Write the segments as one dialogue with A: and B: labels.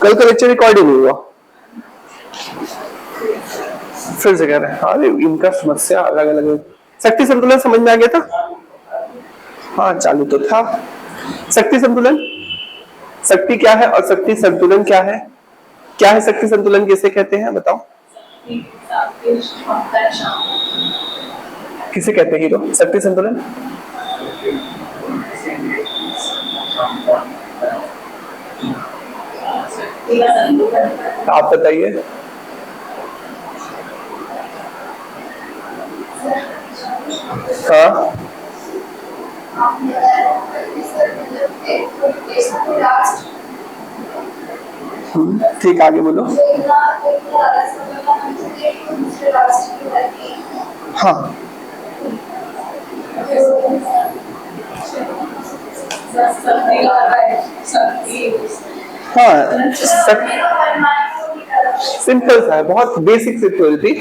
A: कल का lecture record ही नहीं हुआ, फिर से कह रहे हैं। अरे इनका समस्या अलग अलग। शक्ति संतुलन समझ में आ गया था? हाँ चालू तो था। शक्ति संतुलन, शक्ति क्या है और शक्ति संतुलन क्या है? क्या है शक्ति संतुलन, किसे कहते हैं बताओ? किसे कहते हैं हीरो शक्ति संतुलन? आप बताइए। हाँ ठीक, आगे बोलो। हाँ हाँ सिंपल सा है, बहुत बेसिक सिक्योरिटी।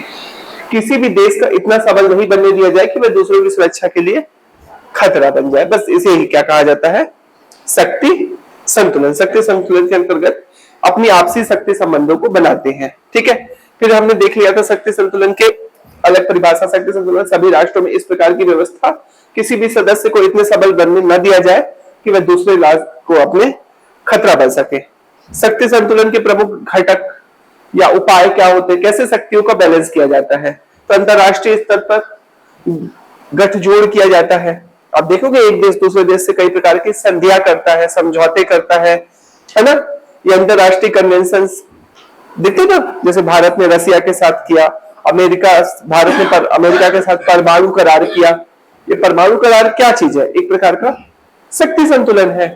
A: किसी भी देश का इतना सबल नहीं बनने दिया जाए कि वह दूसरों की सुरक्षा के लिए खतरा बन जाए, बस इसे ही क्या कहा जाता है? शक्ति संतुलन। शक्ति संतुलन के अंतर्गत अपनी आपसी शक्ति संबंधों को बनाते हैं। ठीक है, फिर हमने देख लिया था शक्ति संतुलन के अलग परिभाषा। शक्ति संतुलन सभी राष्ट्रों में इस प्रकार की व्यवस्था, किसी भी सदस्य को इतने सबल बनने न दिया जाए कि वह दूसरे राष्ट्र को अपने खतरा बन सके। शक्ति संतुलन के प्रमुख घटक या उपाय क्या होते हैं? कैसे शक्तियों का बैलेंस किया जाता है? तो अंतरराष्ट्रीय स्तर पर गठजोड़ किया जाता है। आप देखोगे एक देश दूसरे देश से कई प्रकार की संधियां करता है, समझौते करता है ना? ये अंतरराष्ट्रीय कन्वेंशन दिखते ना, जैसे भारत ने रसिया के साथ किया, भारत ने अमेरिका के साथ परमाणु करार किया। ये परमाणु करार क्या चीज है? एक प्रकार का शक्ति संतुलन है।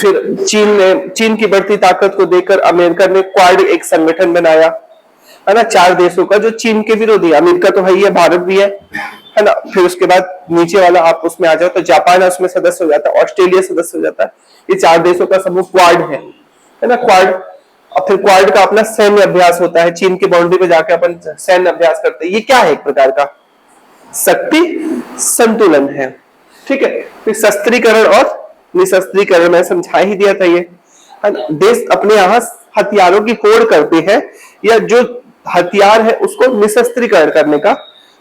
A: फिर चीन की बढ़ती ताकत को देखकर अमेरिका ने क्वाड एक संगठन बनाया, है ना, 4 देशों का जो चीन के विरोधी। अमेरिका तो है ही है, भारत भी है ना। फिर उसके बाद नीचे वाला आप उसमें आ जाओ तो जापान उसमें सदस्य हो जाता है, ऑस्ट्रेलिया सदस्य हो जाता है। ये 4 देशों का समूह क्वाड है ना, क्वाड। और फिर क्वाड का अपना सैन्य अभ्यास होता है, चीन की बाउंड्री पे जाकर अपन सैन्य अभ्यास करते हैं। ये क्या है? एक प्रकार का शक्ति संतुलन है। ठीक है, फिर शस्त्रीकरण और निशस्त्रीकरण मैं समझा ही दिया था। ये देश अपने यहाँ हथियारों की होड़ करते हैं या जो हथियार है उसको निशस्त्रीकरण करने का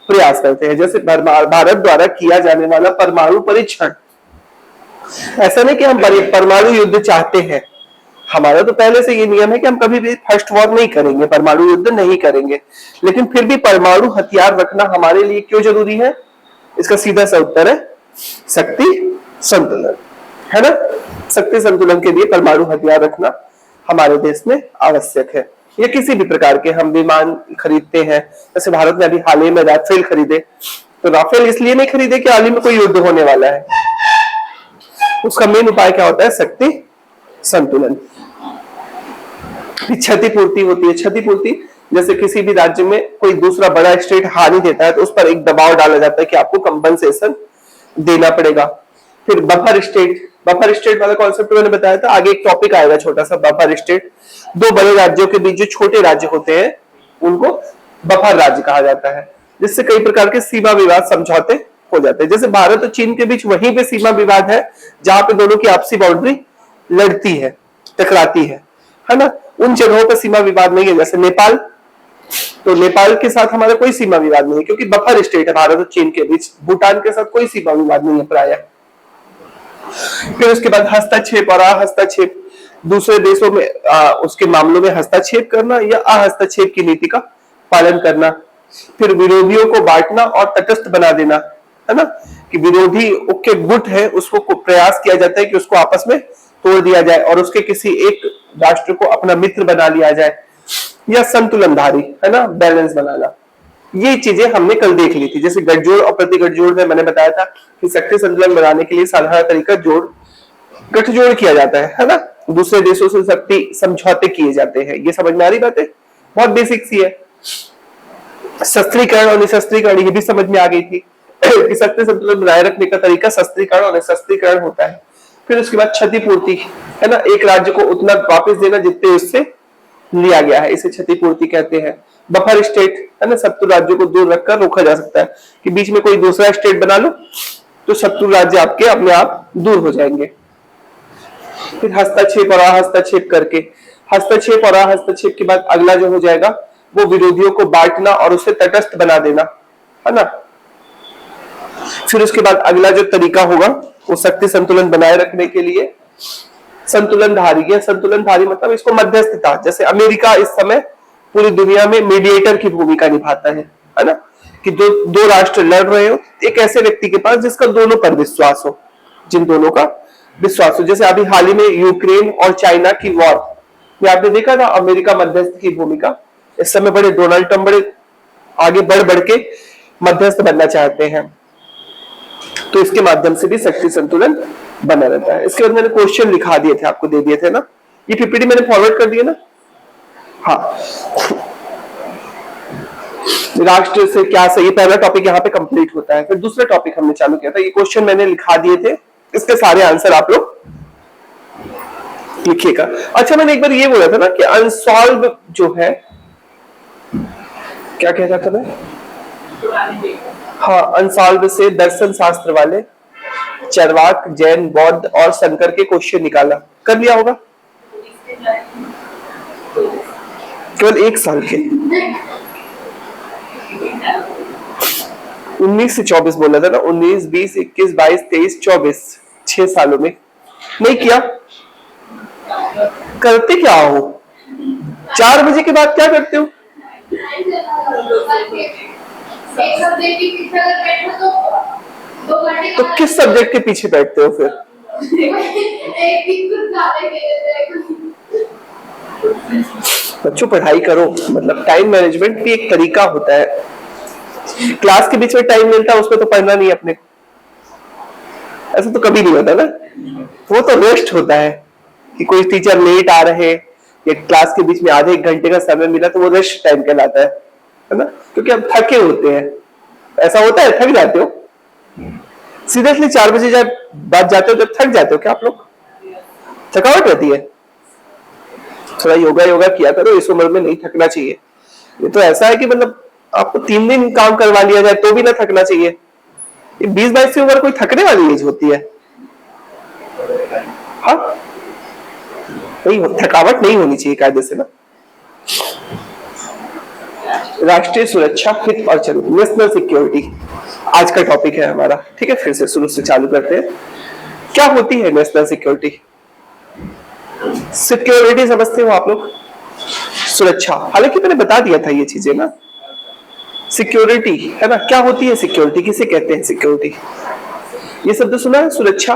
A: प्रयास करते हैं। जैसे भारत द्वारा किया जाने वाला परमाणु परीक्षण, ऐसा नहीं कि हम परमाणु युद्ध चाहते हैं। हमारा तो पहले से ये नियम है कि हम कभी भी फर्स्ट वॉर नहीं करेंगे, परमाणु युद्ध नहीं करेंगे, लेकिन फिर भी परमाणु हथियार रखना हमारे लिए क्यों जरूरी है? इसका सीधा सा उत्तर है शक्ति संतुलन, है ना। शक्ति संतुलन के लिए परमाणु हथियार रखना हमारे देश में आवश्यक है। या किसी भी प्रकार के हम विमान खरीदते हैं, जैसे भारत ने अभी हाल ही में राफेल खरीदे, तो राफेल इसलिए नहीं खरीदे कि हाल ही में कोई युद्ध होने वाला है। उसका मेन उपाय क्या होता है? शक्ति संतुलन। क्षतिपूर्ति होती है। क्षतिपूर्ति जैसे किसी भी राज्य में कोई दूसरा बड़ा स्टेट हानि देता है तो उस पर एक दबाव डाला जाता है कि आपको कंपनसेशन देना पड़ेगा। फिर बफर स्टेट वाला कॉन्सेप्ट मैंने बताया था, आगे एक टॉपिक आएगा छोटा सा, बफर स्टेट। 2 बड़े राज्यों के बीच जो छोटे राज्य होते हैं उनको बफर राज्य कहा जाता है, जिससे कई प्रकार के सीमा विवाद समझौते हो जाते हैं। जैसे भारत और चीन के बीच वहीं पे सीमा विवाद है जहां पे दोनों की आपसी बाउंड्री लड़ती है, टकराती है ना। उन जगहों पर सीमा विवाद नहीं है। जैसे नेपाल, तो नेपाल के साथ हमारा कोई सीमा विवाद नहीं है क्योंकि बफर स्टेट है भारत और चीन के बीच। भूटान के साथ कोई सीमा विवाद नहीं है प्राय। फिर उसके बाद हस्तक्षेप और अहस्तक्षेप, दूसरे देशों में उसके मामलों में हस्तक्षेप करना या अहस्तक्षेप की नीति का पालन करना। फिर विरोधियों को बांटना और तटस्थ बना देना, है ना, कि विरोधी के गुट है उसको प्रयास किया जाता है कि उसको आपस में तोड़ दिया जाए और उसके किसी एक राष्ट्र को अपना मित्र बना लिया जाए। या संतुलनधारी, है ना, बैलेंस बनाना। ये चीजें हमने कल देख ली थी। जैसे गठजोड़ और प्रति गठजोड़ में मैंने बताया था कि शक्ति संतुलन बनाने के लिए साधारण तरीका गठजोड़ किया जाता है ना। दूसरे देशों से शक्ति समझौते किए जाते हैं। ये समझ में आ रही बात है? बहुत बेसिक सी है। शस्त्रीकरण और निशस्त्रीकरण ये भी समझ में आ गई थी कि शक्ति संतुलन बनाए रखने का तरीका शस्त्रीकरण और निशस्त्रीकरण होता है। फिर उसके बाद क्षतिपूर्ति, है ना, एक राज्य को उतना वापस देना जितने उससे लिया गया है, इसे क्षतिपूर्ति कहते हैं। बफर स्टेट, है ना, शत्रु राज्यों को दूर रखकर रोका जा सकता है कि बीच में कोई दूसरा स्टेट बना लो तो शत्रु राज्य आपके अपने आप दूर हो जाएंगे। फिर हस्तक्षेप और अहस्तक्षेप करके, हस्तक्षेप और अहस्तक्षेप के बाद अगला जो हो जाएगा वो विरोधियों को बांटना और उसे तटस्थ बना देना, है ना। फिर उसके बाद अगला जो तरीका होगा वो शक्ति संतुलन बनाए रखने के लिए संतुलनधारी है। संतुलनधारी मतलब इसको मध्यस्थता, जैसे अमेरिका इस समय पूरी दुनिया में मीडिएटर की भूमिका निभाता है ना, कि दो राष्ट्र लड़ रहे हो, एक ऐसे व्यक्ति के पास जिसका दोनों पर विश्वास हो, जिन दोनों का विश्वास हो। जैसे अभी हाल ही में यूक्रेन और चाइना की वॉर, ये आपने देखा था, अमेरिका मध्यस्थ की भूमिका। इस समय बड़े डोनाल्ड ट्रंप बड़े आगे बढ़ के मध्यस्थ बनना चाहते हैं, तो इसके माध्यम से भी शक्ति संतुलन बना रहता है। इसके बाद मैंने क्वेश्चन लिखा दिए थे, आपको दे दिए थे ना, ये पीपीटी मैंने फॉरवर्ड कर दिया ना। हाँ, राष्ट्र से क्या सही, पहला टॉपिक यहाँ पे कंप्लीट होता है। फिर दूसरा टॉपिक हमने चालू किया था, ये क्वेश्चन मैंने लिखा दिए थे, इसके सारे आंसर आप लोग लिखिएगा। अच्छा, मैंने एक बार ये बोला था ना कि अनसॉल्व जो है, क्या कह रहा था मैं, हाँ, अनसॉल्व से दर्शन शास्त्र वाले चरवाक, जैन, बौद्ध और शंकर के क्वेश्चन निकाला, कर लिया होगा, केवल 1 साल के। 19 से 24 बोला था ना, 19, 20, 21, 22, 23, 24, 6 सालों में नहीं किया। करते क्या हो, 4 बजे के बाद क्या करते हो? तो किस सब्जेक्ट के पीछे बैठते हो फिर? बच्चों पढ़ाई करो, मतलब टाइम मैनेजमेंट भी एक तरीका होता है। क्लास के बीच में टाइम मिलता है उसमें तो पढ़ना नहीं अपने, ऐसा तो कभी नहीं होता ना, वो तो रेस्ट होता है कि कोई टीचर लेट आ रहे या क्लास के बीच में आधे 1 घंटे का समय मिला तो वो रेस्ट टाइम कहलाता है ना, क्योंकि हम थके होते हैं। ऐसा होता है, थक जाते हो सीरियसली, 4 बजे जब बाद जाते हो जब थक जाते हो क्या आप लोग? थकावट रहती है? थोड़ा योगा किया करो, इस उम्र में नहीं थकना चाहिए। ये तो ऐसा है कि मतलब आपको 3 दिन काम करवा लिया जाए तो भी ना थकना चाहिए। ये 20-22 की उम्र कोई थकने वाली एज होती है? हाँ, नहीं, थकावट नहीं होनी चाहिए कायदे से ना। राष्ट्रीय सुरक्षा, हित और जरूरत, नेशनल सिक्योरिटी आज का टॉपिक है हमारा। ठीक है, फिर से शुरू से चालू करते हैं। क्या होती है नेशनल सिक्योरिटी? सिक्योरिटी समझते हो आप लोग? सुरक्षा, हालांकि मैंने बता दिया था ये चीजें ना। सिक्योरिटी है ना, क्या होती है सिक्योरिटी, किसे कहते हैं सिक्योरिटी? ये शब्द सुना है, सुरक्षा।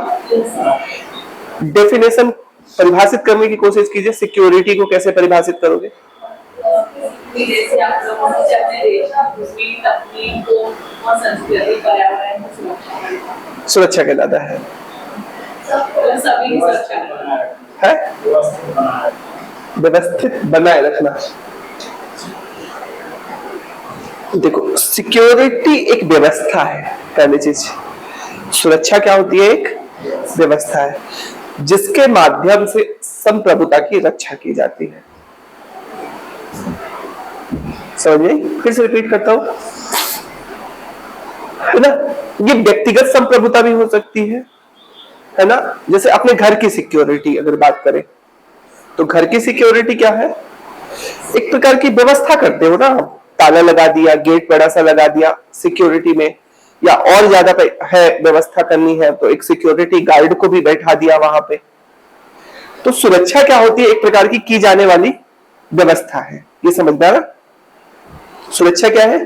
A: डेफिनेशन परिभाषित करने की कोशिश कीजिए, सिक्योरिटी को कैसे परिभाषित करोगे? जैसे आप लोगों ने अपने देश की तकनीक को और संस्कृति पर्यावरण को सुरक्षा कहलाता है। सभी है व्यवस्थित बनाए रखना। देखो, सिक्योरिटी एक व्यवस्था है, पहली चीज। सुरक्षा क्या होती है? एक व्यवस्था है जिसके माध्यम से संप्रभुता की रक्षा की जाती है। समझिए, फिर से रिपीट करता हूं, है ना। ये व्यक्तिगत संप्रभुता भी हो सकती है ना। जैसे अपने घर की सिक्योरिटी अगर बात करें तो घर की सिक्योरिटी क्या है? एक प्रकार की व्यवस्था करते हो ना, ताला लगा दिया, गेट बड़ा सा लगा दिया सिक्योरिटी में, या और ज्यादा है व्यवस्था करनी है तो एक सिक्योरिटी गार्ड को भी बैठा दिया वहां पे। तो सुरक्षा क्या होती है? एक प्रकार की जाने वाली व्यवस्था है, ये समझना ना। सुरक्षा क्या है?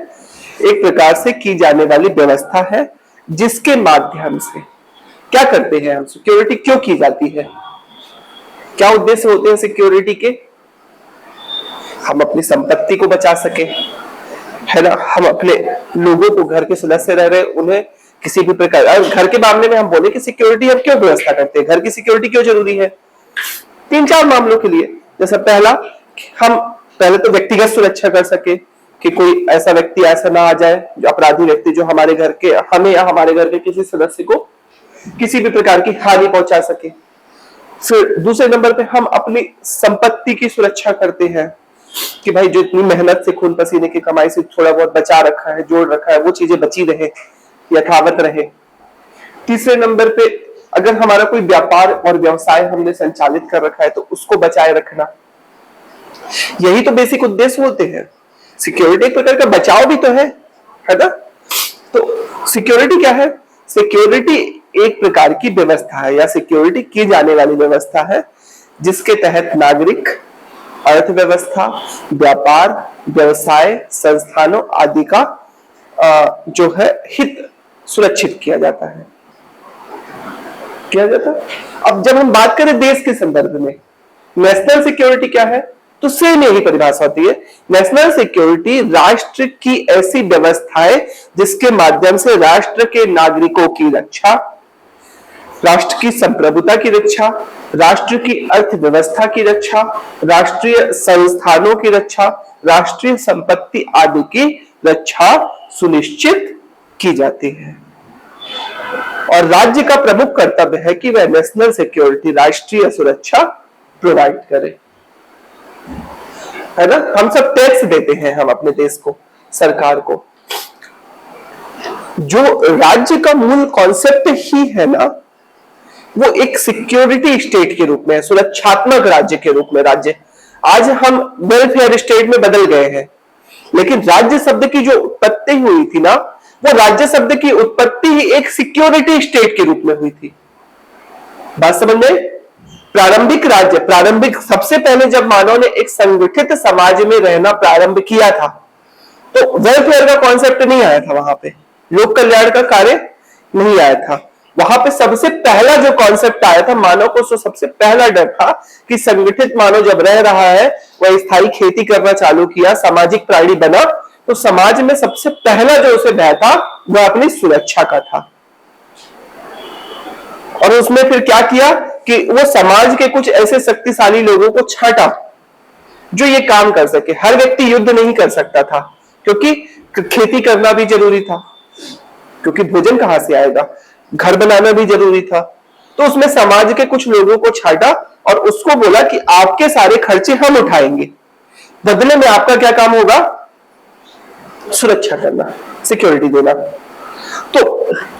A: एक प्रकार से की जाने वाली व्यवस्था है जिसके माध्यम से क्या करते हैं हम? सिक्योरिटी क्यों की जाती है? क्या उद्देश्य होते हैं सिक्योरिटी के? हम अपनी संपत्ति को बचा सके, है ना। हम अपने लोगों को, घर के सदस्य रह रहे उन्हें किसी भी प्रकार, घर के मामले में हम बोले कि सिक्योरिटी हम क्यों व्यवस्था करते हैं, घर की सिक्योरिटी क्यों जरूरी है? 3-4 मामलों के लिए। जैसे पहला, हम पहले तो व्यक्तिगत सुरक्षा कर सके कि कोई ऐसा व्यक्ति ऐसा ना आ जाए, जो अपराधी व्यक्ति जो हमारे घर के, हमें या हमारे घर के किसी सदस्य को किसी भी प्रकार की हानि पहुंचा सके। फिर दूसरे नंबर पे हम अपनी संपत्ति की सुरक्षा करते हैं कि भाई जो इतनी मेहनत से, खून पसीने की कमाई से थोड़ा बहुत बचा रखा है, जोड़ रखा है, वो चीजें बची रहे, यथावत रहे। तीसरे नंबर पे अगर हमारा कोई व्यापार और व्यवसाय हमने संचालित कर रखा है तो उसको बचाए रखना, यही तो बेसिक उद्देश्य होते हैं। सिक्योरिटी एक प्रकार का बचाव भी तो है ना? तो सिक्योरिटी क्या है? सिक्योरिटी एक प्रकार की व्यवस्था है या सिक्योरिटी की जाने वाली व्यवस्था है जिसके तहत नागरिक, अर्थव्यवस्था, व्यापार, व्यवसाय, संस्थानों आदि का जो है हित सुरक्षित किया जाता है। अब जब हम बात करें देश के संदर्भ में, नेशनल सिक्योरिटी क्या है? तो सेम यही परिभाषा होती है। नेशनल सिक्योरिटी राष्ट्र की ऐसी व्यवस्था है जिसके माध्यम से राष्ट्र के नागरिकों की रक्षा, राष्ट्र की संप्रभुता की रक्षा, राष्ट्र की अर्थव्यवस्था की रक्षा, राष्ट्रीय संस्थानों की रक्षा, राष्ट्रीय संपत्ति आदि की रक्षा सुनिश्चित की जाती है। और राज्य का प्रमुख कर्तव्य है कि वह नेशनल सिक्योरिटी, राष्ट्रीय सुरक्षा प्रोवाइड करे, है ना? हम सब टैक्स देते हैं, हम अपने देश को, सरकार को। जो राज्य का मूल कॉन्सेप्ट ही है ना, वो एक सिक्योरिटी स्टेट के रूप में, सुरक्षात्मक राज्य के रूप में। राज्य आज हम वेलफेयर स्टेट में बदल गए हैं, लेकिन राज्य शब्द की जो उत्पत्ति हुई थी ना, वो राज्य शब्द की उत्पत्ति ही एक सिक्योरिटी स्टेट के रूप में हुई थी। बात समझ में? प्रारंभिक राज्य, प्रारंभिक सबसे पहले जब मानव ने एक संगठित समाज में रहना प्रारंभ किया था तो वेलफेयर का कॉन्सेप्ट नहीं आया था, वहां पे लोक कल्याण का कार्य नहीं आया था। वहां पे सबसे पहला जो कॉन्सेप्ट आया था, मानव को जो सबसे पहला डर था कि संगठित मानव जब रह रहा है, वह स्थायी खेती करना चालू किया, सामाजिक प्राणी बना, तो समाज में सबसे पहला जो उसे भय था वह अपनी सुरक्षा का था। और उसमें फिर क्या किया कि वो समाज के कुछ ऐसे शक्तिशाली लोगों को छांटा जो ये काम कर सके। हर व्यक्ति युद्ध नहीं कर सकता था, क्योंकि खेती करना भी जरूरी था, क्योंकि भोजन कहां से आएगा, घर बनाना भी जरूरी था। तो उसमें समाज के कुछ लोगों को छांटा और उसको बोला कि आपके सारे खर्चे हम उठाएंगे, बदले में आपका क्या काम होगा? सुरक्षा करना, सिक्योरिटी देना। तो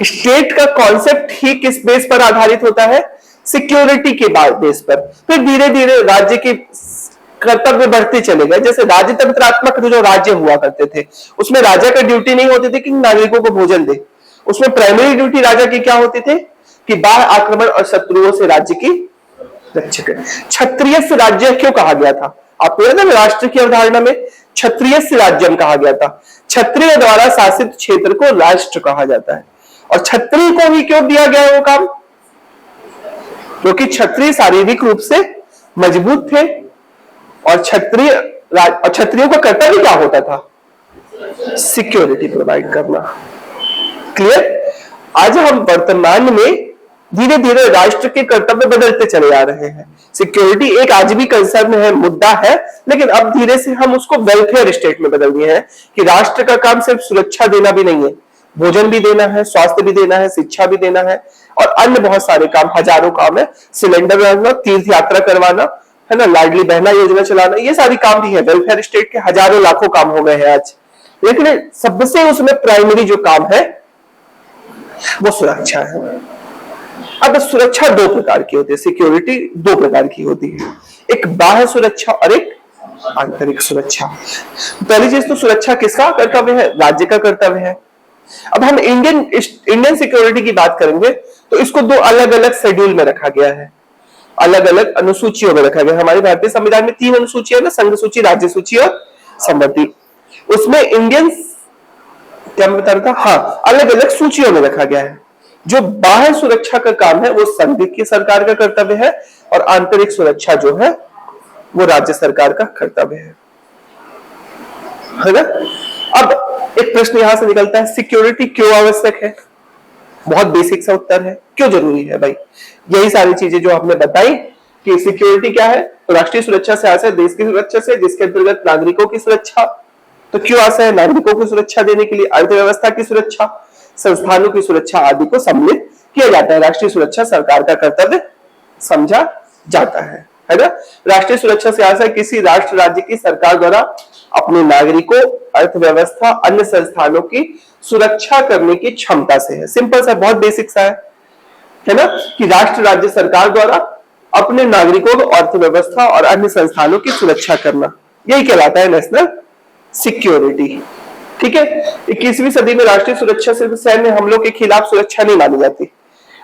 A: स्टेट का कॉन्सेप्ट ही किस बेस पर आधारित होता है? सिक्योरिटी के बेस पर। फिर धीरे धीरे राज्य के कर्तव्य बढ़ते चले गए। जैसे राजतंत्रात्मक जो राज्य हुआ करते थे, उसमें राजा का ड्यूटी नहीं होती थी कि नागरिकों को भोजन दे, उसमें प्राइमरी ड्यूटी राजा की क्या होती थी कि बाह्य आक्रमण और शत्रुओं से राज्य की रक्षा करें। क्षत्रिय राज्य क्यों कहा गया था? आपको याद है राष्ट्र की अवधारणा में क्षत्रिय राज्यम कहा गया था। क्षत्रिय द्वारा शासित क्षेत्र को राष्ट्र कहा जाता है। और क्षत्रिय को ही क्यों दिया गया वो काम? क्योंकि क्षत्रिय शारीरिक रूप से मजबूत थे और क्षत्रियों का कर्तव्य क्या होता था? सिक्योरिटी प्रोवाइड करना। क्लियर? आज हम वर्तमान में धीरे धीरे राष्ट्र के कर्तव्य बदलते चले आ रहे हैं। सिक्योरिटी एक आज भी कंसर्न है, मुद्दा है, लेकिन अब धीरे से हम उसको वेलफेयर स्टेट में बदल दिए हैं कि राष्ट्र का काम सिर्फ सुरक्षा देना भी नहीं है, भोजन भी देना है, स्वास्थ्य भी देना है, शिक्षा भी देना है और अन्य बहुत सारे काम, हजारों काम है। सिलेंडर रखना, तीर्थ यात्रा करवाना, है ना, लाडली बहना योजना चलाना, ये सारी काम भी है। वेलफेयर स्टेट के हजारों लाखों काम हो गए हैं आज, लेकिन सबसे उसमें प्राइमरी जो काम है वो सुरक्षा है। अब सुरक्षा दो प्रकार की होती है, सिक्योरिटी दो प्रकार की होती है, एक बाह्य सुरक्षा और एक आंतरिक सुरक्षा। पहली चीज तो सुरक्षा किसका कर्तव्य है? राज्य का कर्तव्य है। अब हम इंडियन सिक्योरिटी की बात करेंगे तो इसको दो अलग अलग शेड्यूल में रखा गया है, अलग अलग अनुसूचियों में रखा गया। हमारे भारतीय संविधान में 3 अनुसूचियां है, संघ सूची, राज्य सूची और संमति। उसमें इंडियन क्या मैं बता रहा था, हाँ, अलग अलग सूचियों में रखा गया है। जो बाह्य सुरक्षा का काम है वो संघ की सरकार का कर्तव्य है और आंतरिक सुरक्षा जो है वो राज्य सरकार का कर्तव्य है ना? अब एक प्रश्न यहां से निकलता है, सिक्योरिटी क्यों आवश्यक है? बहुत बेसिक सा उत्तर है, क्यों जरूरी है भाई? यही सारी चीजें जो आपने बताई कि सिक्योरिटी क्या है, तो राष्ट्रीय सुरक्षा से आशय देश की सुरक्षा से, जिसके अंतर्गत नागरिकों की सुरक्षा। तो क्यों आशय है? नागरिकों को सुरक्षा देने के लिए अर्थव्यवस्था की सुरक्षा, संस्थानों की सुरक्षा आदि को सम्मिलित किया जाता है। राष्ट्रीय सुरक्षा सरकार का कर्तव्य समझा जाता है ना? राष्ट्रीय सुरक्षा से आशय किसी राष्ट्र राज्य की सरकार द्वारा अपने नागरिकों, अर्थव्यवस्था, अन्य संस्थानों की सुरक्षा करने की क्षमता से है। सिंपल सा, बहुत बेसिक सा है। है ना, कि राष्ट्र राज्य सरकार द्वारा अपने नागरिकों को अर्थव्यवस्था और अन्य संस्थानों की सुरक्षा करना, यही कहलाता है नेशनल सिक्योरिटी। ठीक है, 21वीं सदी में राष्ट्रीय सुरक्षा सिर्फ सैन्य हमलों के खिलाफ सुरक्षा नहीं मानी जाती।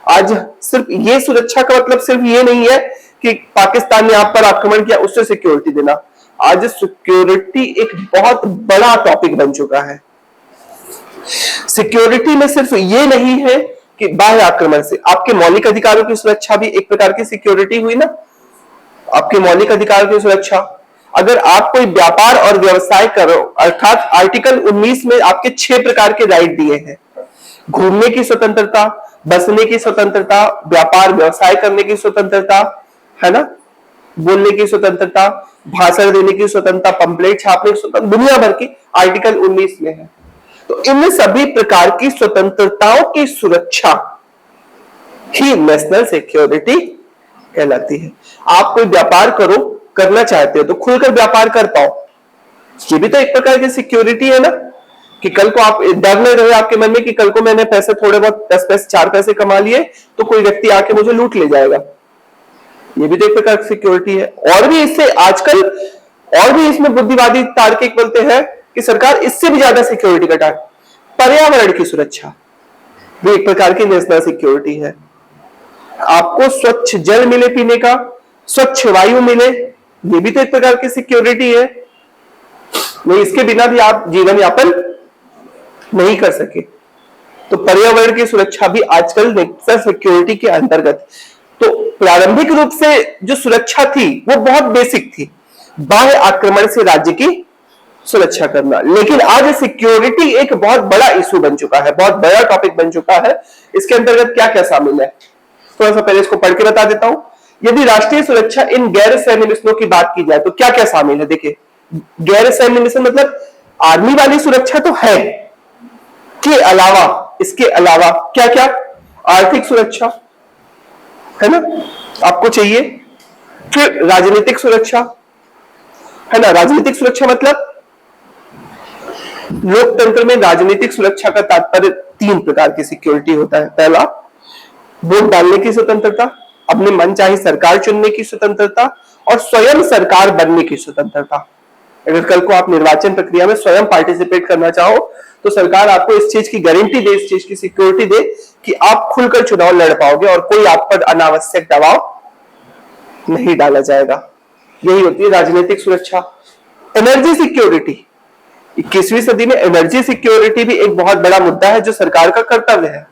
A: आज सिर्फ ये सुरक्षा का मतलब सिर्फ ये नहीं है कि पाकिस्तान ने आप पर आक्रमण किया उससे सिक्योरिटी देना। आज सिक्योरिटी एक बहुत बड़ा टॉपिक बन चुका है। सिक्योरिटी में सिर्फ ये नहीं है कि बाह्य आक्रमण से आपके मौलिक अधिकारों की सुरक्षा भी एक प्रकार की सिक्योरिटी हुई ना। आपके मौलिक अधिकारों की सुरक्षा, अगर आप कोई व्यापार और व्यवसाय करो, अर्थात आर्टिकल 19 में आपके 6 प्रकार के राइट दिए हैं। घूमने की स्वतंत्रता, बसने की स्वतंत्रता, व्यापार व्यवसाय करने की स्वतंत्रता, है ना, बोलने की स्वतंत्रता, भाषण देने की स्वतंत्रता, पंपलेट छापने की स्वतंत्रता, दुनिया भर की आर्टिकल 19 में है। तो इन सभी प्रकार की स्वतंत्रताओं की सुरक्षा ही नेशनल सिक्योरिटी कहलाती है। आप कोई व्यापार करो, करना चाहते हो तो खुलकर व्यापार कर पाओ, ये भी तो एक प्रकार की सिक्योरिटी है ना, कि कल को आप डर नहीं रहे आपके मन में कि कल को मैंने पैसे थोड़े बहुत 10 पैसे 4 पैसे कमा लिए तो कोई व्यक्ति आके मुझे लूट ले जाएगा, ये भी तो एक प्रकार की सिक्योरिटी है। और भी इससे आजकल और भी इसमें बुद्धिवादी तार्किक बोलते हैं कि सरकार इससे भी ज्यादा सिक्योरिटी का पर्यावरण की सुरक्षा भी एक प्रकार की नेशनल सिक्योरिटी है। आपको स्वच्छ जल मिले पीने का, स्वच्छ वायु मिले, ये भी तो एक प्रकार की सिक्योरिटी है। नहीं, इसके बिना भी आप जीवन यापन नहीं कर सके। तो पर्यावरण की सुरक्षा भी आजकल नेशनल सिक्योरिटी के अंतर्गत। तो प्रारंभिक रूप से जो सुरक्षा थी वो बहुत बेसिक थी, बाह्य आक्रमण से राज्य की सुरक्षा करना। लेकिन आज सिक्योरिटी एक बहुत बड़ा इशू बन चुका है, बहुत बड़ा टॉपिक बन चुका है। इसके अंतर्गत क्या क्या शामिल है, थोड़ा सा पहले इसको पढ़ के बता देता हूं। यदि राष्ट्रीय सुरक्षा इन गैर सैन्य मिशनों की बात की जाए तो क्या क्या शामिल है। देखिए, गैर सैन्य मिशन मतलब आर्मी वाली सुरक्षा तो है, के अलावा, इसके अलावा क्या क्या, आर्थिक सुरक्षा है ना, आपको चाहिए। फिर राजनीतिक सुरक्षा है ना, राजनीतिक सुरक्षा मतलब लोकतंत्र में राजनीतिक सुरक्षा का तात्पर्य 3 प्रकार की सिक्योरिटी होता है। पहला, वोट डालने की स्वतंत्रता, अपने मनचाही सरकार चुनने की स्वतंत्रता और स्वयं सरकार बनने की स्वतंत्रता। अगर कल को आप निर्वाचन प्रक्रिया में स्वयं पार्टिसिपेट करना चाहो तो सरकार आपको इस चीज की गारंटी दे, इस चीज की सिक्योरिटी दे कि आप खुलकर चुनाव लड़ पाओगे और कोई आप पर अनावश्यक दबाव नहीं डाला जाएगा। यही होती है राजनीतिक सुरक्षा। एनर्जी सिक्योरिटी, 21वीं सदी में एनर्जी सिक्योरिटी भी एक बहुत बड़ा मुद्दा है जो सरकार का कर्तव्य है।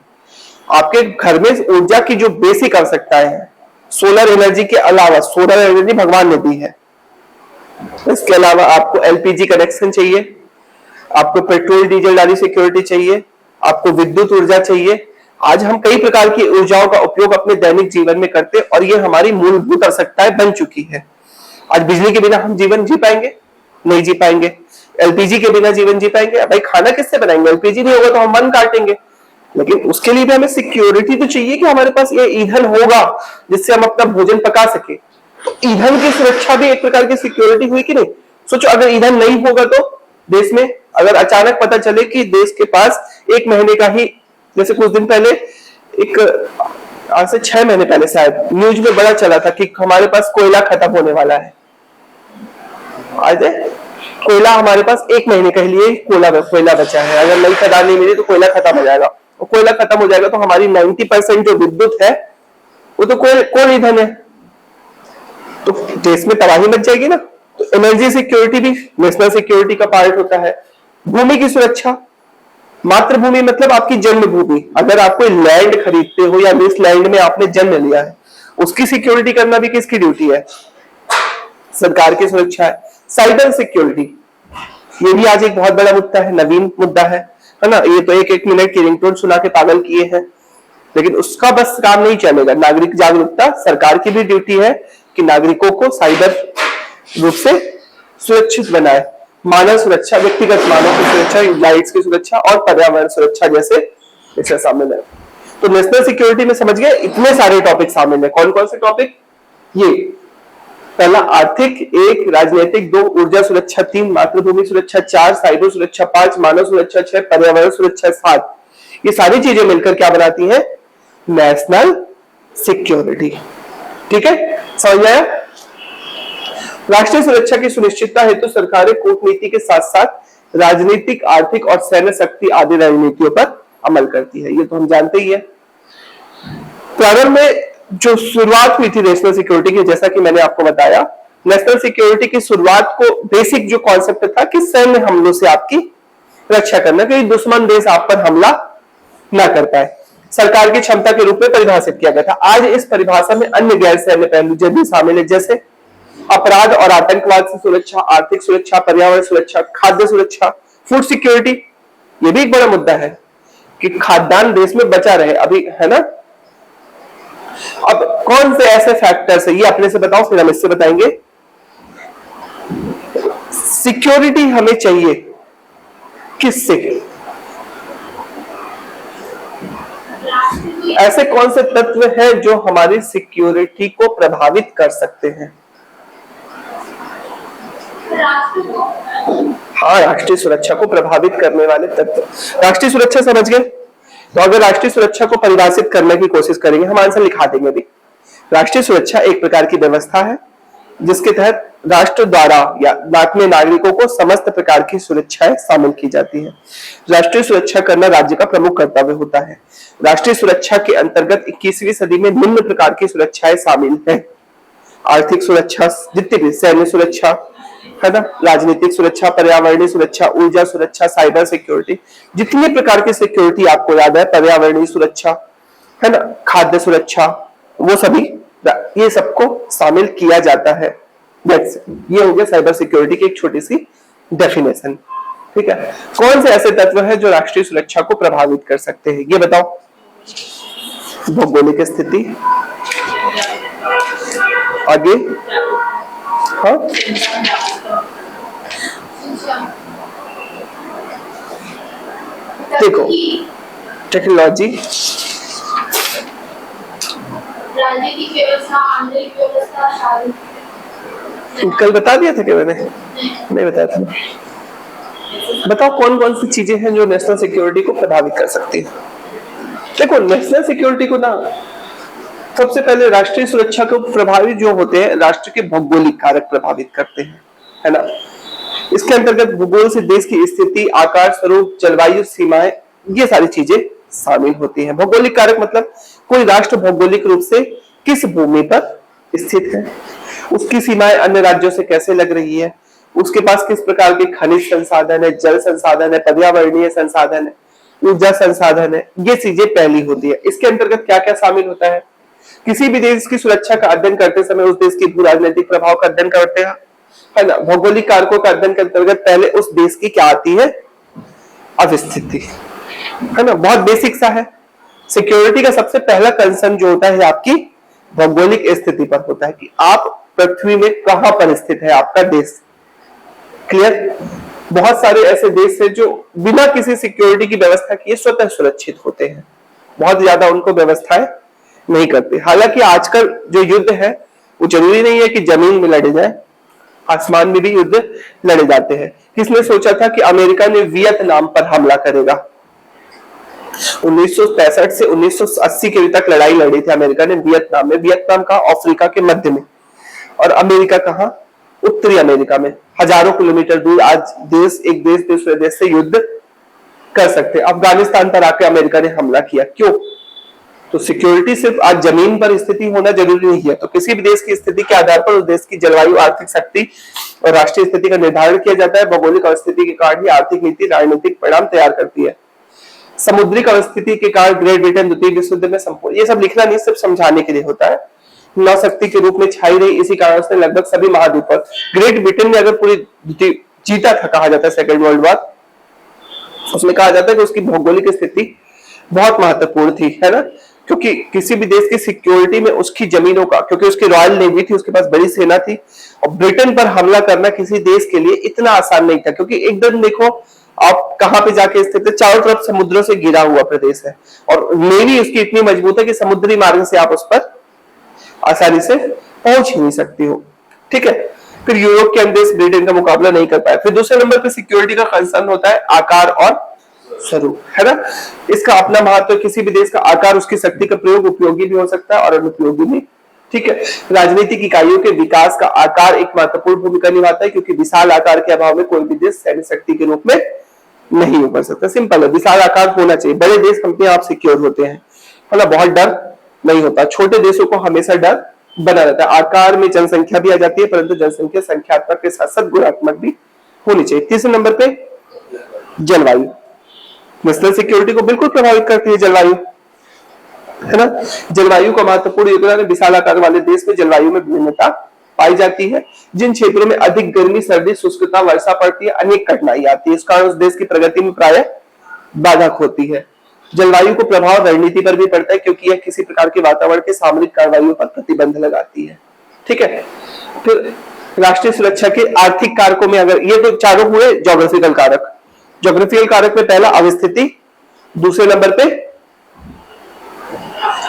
A: आपके घर में ऊर्जा की जो बेसिक आवश्यकताएं हैं, सोलर एनर्जी के अलावा, सोलर एनर्जी भगवान ने दी है, इसके अलावा आपको एलपीजी कनेक्शन चाहिए, आपको पेट्रोल डीजल वाली सिक्योरिटी चाहिए, आपको विद्युत ऊर्जा चाहिए। आज हम कई प्रकार की ऊर्जाओं का उपयोग अपने दैनिक जीवन में करते हैं और ये हमारी मूलभूत आवश्यकताएं बन चुकी है। आज बिजली के बिना हम जीवन जी पाएंगे? नहीं जी पाएंगे। एलपीजी के बिना जीवन जी पाएंगे? भाई खाना किससे बनाएंगे? एलपीजी नहीं होगा तो हम मन काटेंगे। लेकिन उसके लिए भी हमें सिक्योरिटी तो चाहिए कि हमारे पास ये ईंधन होगा जिससे हम अपना भोजन पका सके। तो ईंधन की सुरक्षा भी एक प्रकार की सिक्योरिटी हुई कि नहीं? सोचो, अगर ईंधन नहीं होगा तो देश में अगर अचानक पता चले कि देश के पास 1 महीने का ही, जैसे कुछ दिन पहले आज से 6 महीने पहले शायद न्यूज में बड़ा चला था कि हमारे पास कोयला खत्म होने वाला है। आज कोयला हमारे पास 1 महीने के लिए कोयला बचा है, अगर नई खदान नहीं मिली तो कोयला खत्म हो जाएगा। और कोयला खत्म हो जाएगा तो हमारी 90% जो विद्युत है वो तो कोल ईंधन है, तो देश में तबाही मच जाएगी ना। तो एनर्जी सिक्योरिटी भी नेशनल सिक्योरिटी का पार्ट होता है। भूमि की सुरक्षा, मातृभूमि मतलब आपकी जन्मभूमि, अगर आप कोई लैंड खरीदते हो या जिस लैंड में आपने जन्म लिया है उसकी सिक्योरिटी करना भी किसकी ड्यूटी है? सरकार की सुरक्षा है। साइबर सिक्योरिटी, ये भी आज एक बहुत बड़ा मुद्दा है, नवीन मुद्दा है ना। ये तो एक मिनट की रिंगटोन सुना के पागल किए हैं, लेकिन उसका बस काम नहीं चलेगा। नागरिक जागरूकता, सरकार की भी ड्यूटी है कि नागरिकों को साइबर रूप से सुरक्षित बनाए। मानव सुरक्षा, व्यक्तिगत मानव की सुरक्षा, राइट्स की सुरक्षा और पर्यावरण सुरक्षा जैसे विषय शामिल है। तो नेशनल सिक्योरिटी में समझ गए इतने सारे टॉपिक शामिल है। कौन कौन से टॉपिक? ये पहला आर्थिक, 1 राजनीतिक, 2 ऊर्जा सुरक्षा, 3 मातृभूमि सुरक्षा, 4 साइबर सुरक्षा, 5 मानव सुरक्षा, 6 पर्यावरण सुरक्षा, 7 ये सारी चीजें मिलकर क्या बनाती है? National security. ठीक है, समझ आया? राष्ट्रीय सुरक्षा की सुनिश्चितता हेतु सरकारें कूटनीति के साथ साथ राजनीतिक, आर्थिक और सैन्य शक्ति आदि रणनीतियों पर अमल करती है। ये तो हम जानते ही है। प्रारंभ में जो शुरुआत हुई थी नेशनल सिक्योरिटी की, जैसा कि मैंने आपको बताया, नेशनल सिक्योरिटी की शुरुआत को बेसिक जो कॉन्सेप्ट था कि सैन्य हमलों से आपकी रक्षा करना, क्योंकि दुश्मन देश आप पर हमला ना कर पाए, सरकार की क्षमता के रूप में परिभाषित किया गया था। आज इस परिभाषा में अन्य गैर सैन्य पहलू भी शामिल है, जैसे अपराध और आतंकवाद से सुरक्षा, आर्थिक सुरक्षा, पर्यावरण सुरक्षा, खाद्य सुरक्षा, फूड सिक्योरिटी। ये भी एक बड़ा मुद्दा है कि खाद्यान्न देश में बचा रहे, अभी है ना। अब कौन से ऐसे फैक्टर्स है, ये अपने से बताओ, फिर हम इससे बताएंगे। सिक्योरिटी हमें चाहिए किससे? ऐसे कौन से तत्व हैं जो हमारी सिक्योरिटी को प्रभावित कर सकते हैं? हाँ, राष्ट्रीय सुरक्षा को प्रभावित करने वाले तत्व। राष्ट्रीय सुरक्षा समझ गए? तो अगर राष्ट्रीय सुरक्षा को परिभाषित करने की कोशिश करेंगे, हम आंसर लिखा देंगे अभी। राष्ट्रीय सुरक्षा एक प्रकार की व्यवस्था है जिसके तहत राष्ट्र द्वारा या अपने नागरिकों को समस्त प्रकार की सुरक्षाएं शामिल की जाती है। राष्ट्रीय सुरक्षा करना राज्य का प्रमुख कर्तव्य होता है। राष्ट्रीय सुरक्षा के अंतर्गत 21वीं सदी में निम्न प्रकार की सुरक्षाएं शामिल हैं: आर्थिक सुरक्षा, जितनी भी सैन्य सुरक्षा है ना, राजनीतिक सुरक्षा, पर्यावरणीय सुरक्षा, ऊर्जा सुरक्षा, साइबर सिक्योरिटी, जितने प्रकार की सिक्योरिटी आपको याद है, पर्यावरणीय सुरक्षा है ना, खाद्य सुरक्षा, वो सभी, ये सबको शामिल किया जाता है। ये हो गया साइबर सिक्योरिटी की एक छोटी सी डेफिनेशन। ठीक है, कौन से ऐसे तत्व हैं जो राष्ट्रीय सुरक्षा को प्रभावित कर सकते हैं, ये बताओ। भौगोलिक स्थिति, आगे, हाँ, देखो, टेक्नोलॉजी, राजनीतिक व्यवस्था, आंतरिक व्यवस्था, कल बता दिया था क्या मैंने? नहीं बताया था। बताओ कौन कौन सी चीजें हैं जो नेशनल सिक्योरिटी को प्रभावित कर सकती है। देखो, नेशनल सिक्योरिटी को ना, सबसे पहले राष्ट्रीय सुरक्षा को प्रभावित जो होते हैं, राष्ट्र के भौगोलिक कारक प्रभावित करते हैं, है ना। इसके अंतर्गत भूगोल से देश की स्थिति, आकार, स्वरूप, जलवायु, सीमाएं, ये सारी चीजें शामिल होती हैं। भौगोलिक कारक मतलब कोई राष्ट्र भौगोलिक रूप से किस भूमि पर स्थित है, उसकी सीमाएं अन्य राज्यों से कैसे लग रही है, उसके पास किस प्रकार के खनिज संसाधन है, जल संसाधन है, पर्यावरणीय संसाधन है, ऊर्जा संसाधन है, ये चीजें पहली होती है। इसके अंतर्गत क्या क्या शामिल होता है? किसी भी देश की सुरक्षा का अध्ययन करते समय उस देश की भू राजनीतिक प्रभाव का अध्ययन करते हैं, है ना। भौगोलिक कारकों का अध्ययन के अंतर्गत पहले उस देश की क्या आती है? अवस्थिति, है ना। बहुत बेसिक सा है। सिक्योरिटी का सबसे पहला कंसर्न जो होता है आपकी भौगोलिक स्थिति पर होता है कि आप पृथ्वी में कहां पर स्थित है आपका देश। क्लियर? बहुत सारे ऐसे देश हैं जो बिना किसी सिक्योरिटी की व्यवस्था किए स्वतः सुरक्षित होते हैं, बहुत ज्यादा उनको व्यवस्थाएं नहीं करते। हालांकि आजकल जो युद्ध है वो जरूरी नहीं है कि जमीन में लड़े जाए, आसमान में भी युद्ध लड़े जाते हैं। किसने सोचा था कि अमेरिका ने वियतनाम पर हमला करेगा? 1965 से 1980 के तक लड़ाई लड़ी थी अमेरिका ने वियतनाम में। वियतनाम का अफ्रीका के मध्य में, और अमेरिका कहां? उत्तरी अमेरिका में। हजारों किलोमीटर दूर आज देश, एक देश दूसरे देश से युद्ध कर सकते। अफगानिस्तान पर आके अमेरिका ने हमला किया, क्यों? तो सिक्योरिटी सिर्फ आज जमीन पर स्थिति होना जरूरी नहीं है। तो किसी भी देश की स्थिति के आधार पर उस देश की जलवायु, आर्थिक शक्ति और राष्ट्रीय स्थिति का निर्धारण किया जाता है। भौगोलिक अवस्थिति के कारण ही आर्थिक नीति, राजनीतिक परिणाम तैयार करती है। समुद्रिक अवस्थिति के कारण ग्रेट ब्रिटेन द्वितीय विश्व युद्ध में संपूर्ण, ये सब लिखना नहीं, सिर्फ समझाने के लिए होता है। नौ शक्ति के रूप में छाई रही, इसी कारण से लगभग सभी महाद्वीप पर ग्रेट ब्रिटेन ने अगर पूरी जीता था, कहा जाता है सेकेंड वर्ल्ड वॉर, उसमें कहा जाता है कि उसकी भौगोलिक स्थिति बहुत महत्वपूर्ण थी, है ना। क्योंकि किसी भी देश की सिक्योरिटी में उसकी जमीनों का, क्योंकि उसकी रॉयल नेवी थी, उसके पास बड़ी सेना थी, और ब्रिटेन पर हमला करना किसी देश के लिए इतना आसान नहीं था। क्योंकि एकदम देखो आप कहां पे जाके स्थित है, चारों तरफ समुद्रों से घिरा हुआ प्रदेश है, और नेवी उसकी इतनी मजबूत है कि समुद्री मार्ग से आप उस पर आसानी से पहुंच ही नहीं सकती हो। ठीक है, फिर यूरोप के अन्य देश ब्रिटेन का मुकाबला नहीं कर पाए। फिर दूसरे नंबर पे सिक्योरिटी का कंसर्न होता है आकार और स्वरूप, है ना। इसका अपना महत्व है। किसी भी देश का आकार उसकी शक्ति का प्रयोग उपयोगी भी हो सकता है और अनुपयोगी भी। ठीक है। राजनीतिक इकाइयों के विकास का आकार एक महत्वपूर्ण भूमिका निभाता है, क्योंकि विशाल आकार के अभाव में कोई भी देश सैन्य शक्ति के रूप में नहीं उभर सकता। सिंपल है, विशाल आकार होना चाहिए। बड़े देश अपने आप सिक्योर होते हैं, मतलब बहुत डर नहीं होता। छोटे देशों को हमेशा डर बना रहता है। आकार में जनसंख्या भी आ जाती है, परंतु जनसंख्या संख्यात्मक के साथ साथ गुणात्मक भी होनी चाहिए। तीसरे नंबर पे जलवायु, नेशनल सिक्योरिटी को बिल्कुल प्रभावित करती है जलवायु, है ना। जलवायु का महत्वपूर्ण योगदान है। विशाल आकार वाले देश में जलवायु में भिन्नता पाई जाती है। जिन क्षेत्रों में अधिक गर्मी, सर्दी, शुष्कता, वर्षा पड़ती है, अनेक कठिनाई आती है। इस कारण उस देश की प्रगति में प्रायः बाधक होती है। जलवायु को प्रभाव रणनीति पर भी पड़ता है, क्योंकि यह किसी प्रकार के वातावरण के सामरिक कार्रवाइयों पर प्रतिबंध लगाती है। ठीक है। फिर राष्ट्रीय सुरक्षा के आर्थिक कारकों में, अगर ये तो चारों हुए ज्योग्राफिकल कारक। ज्योग्राफिकल कारक में पहला अवस्थिति, दूसरे नंबर पे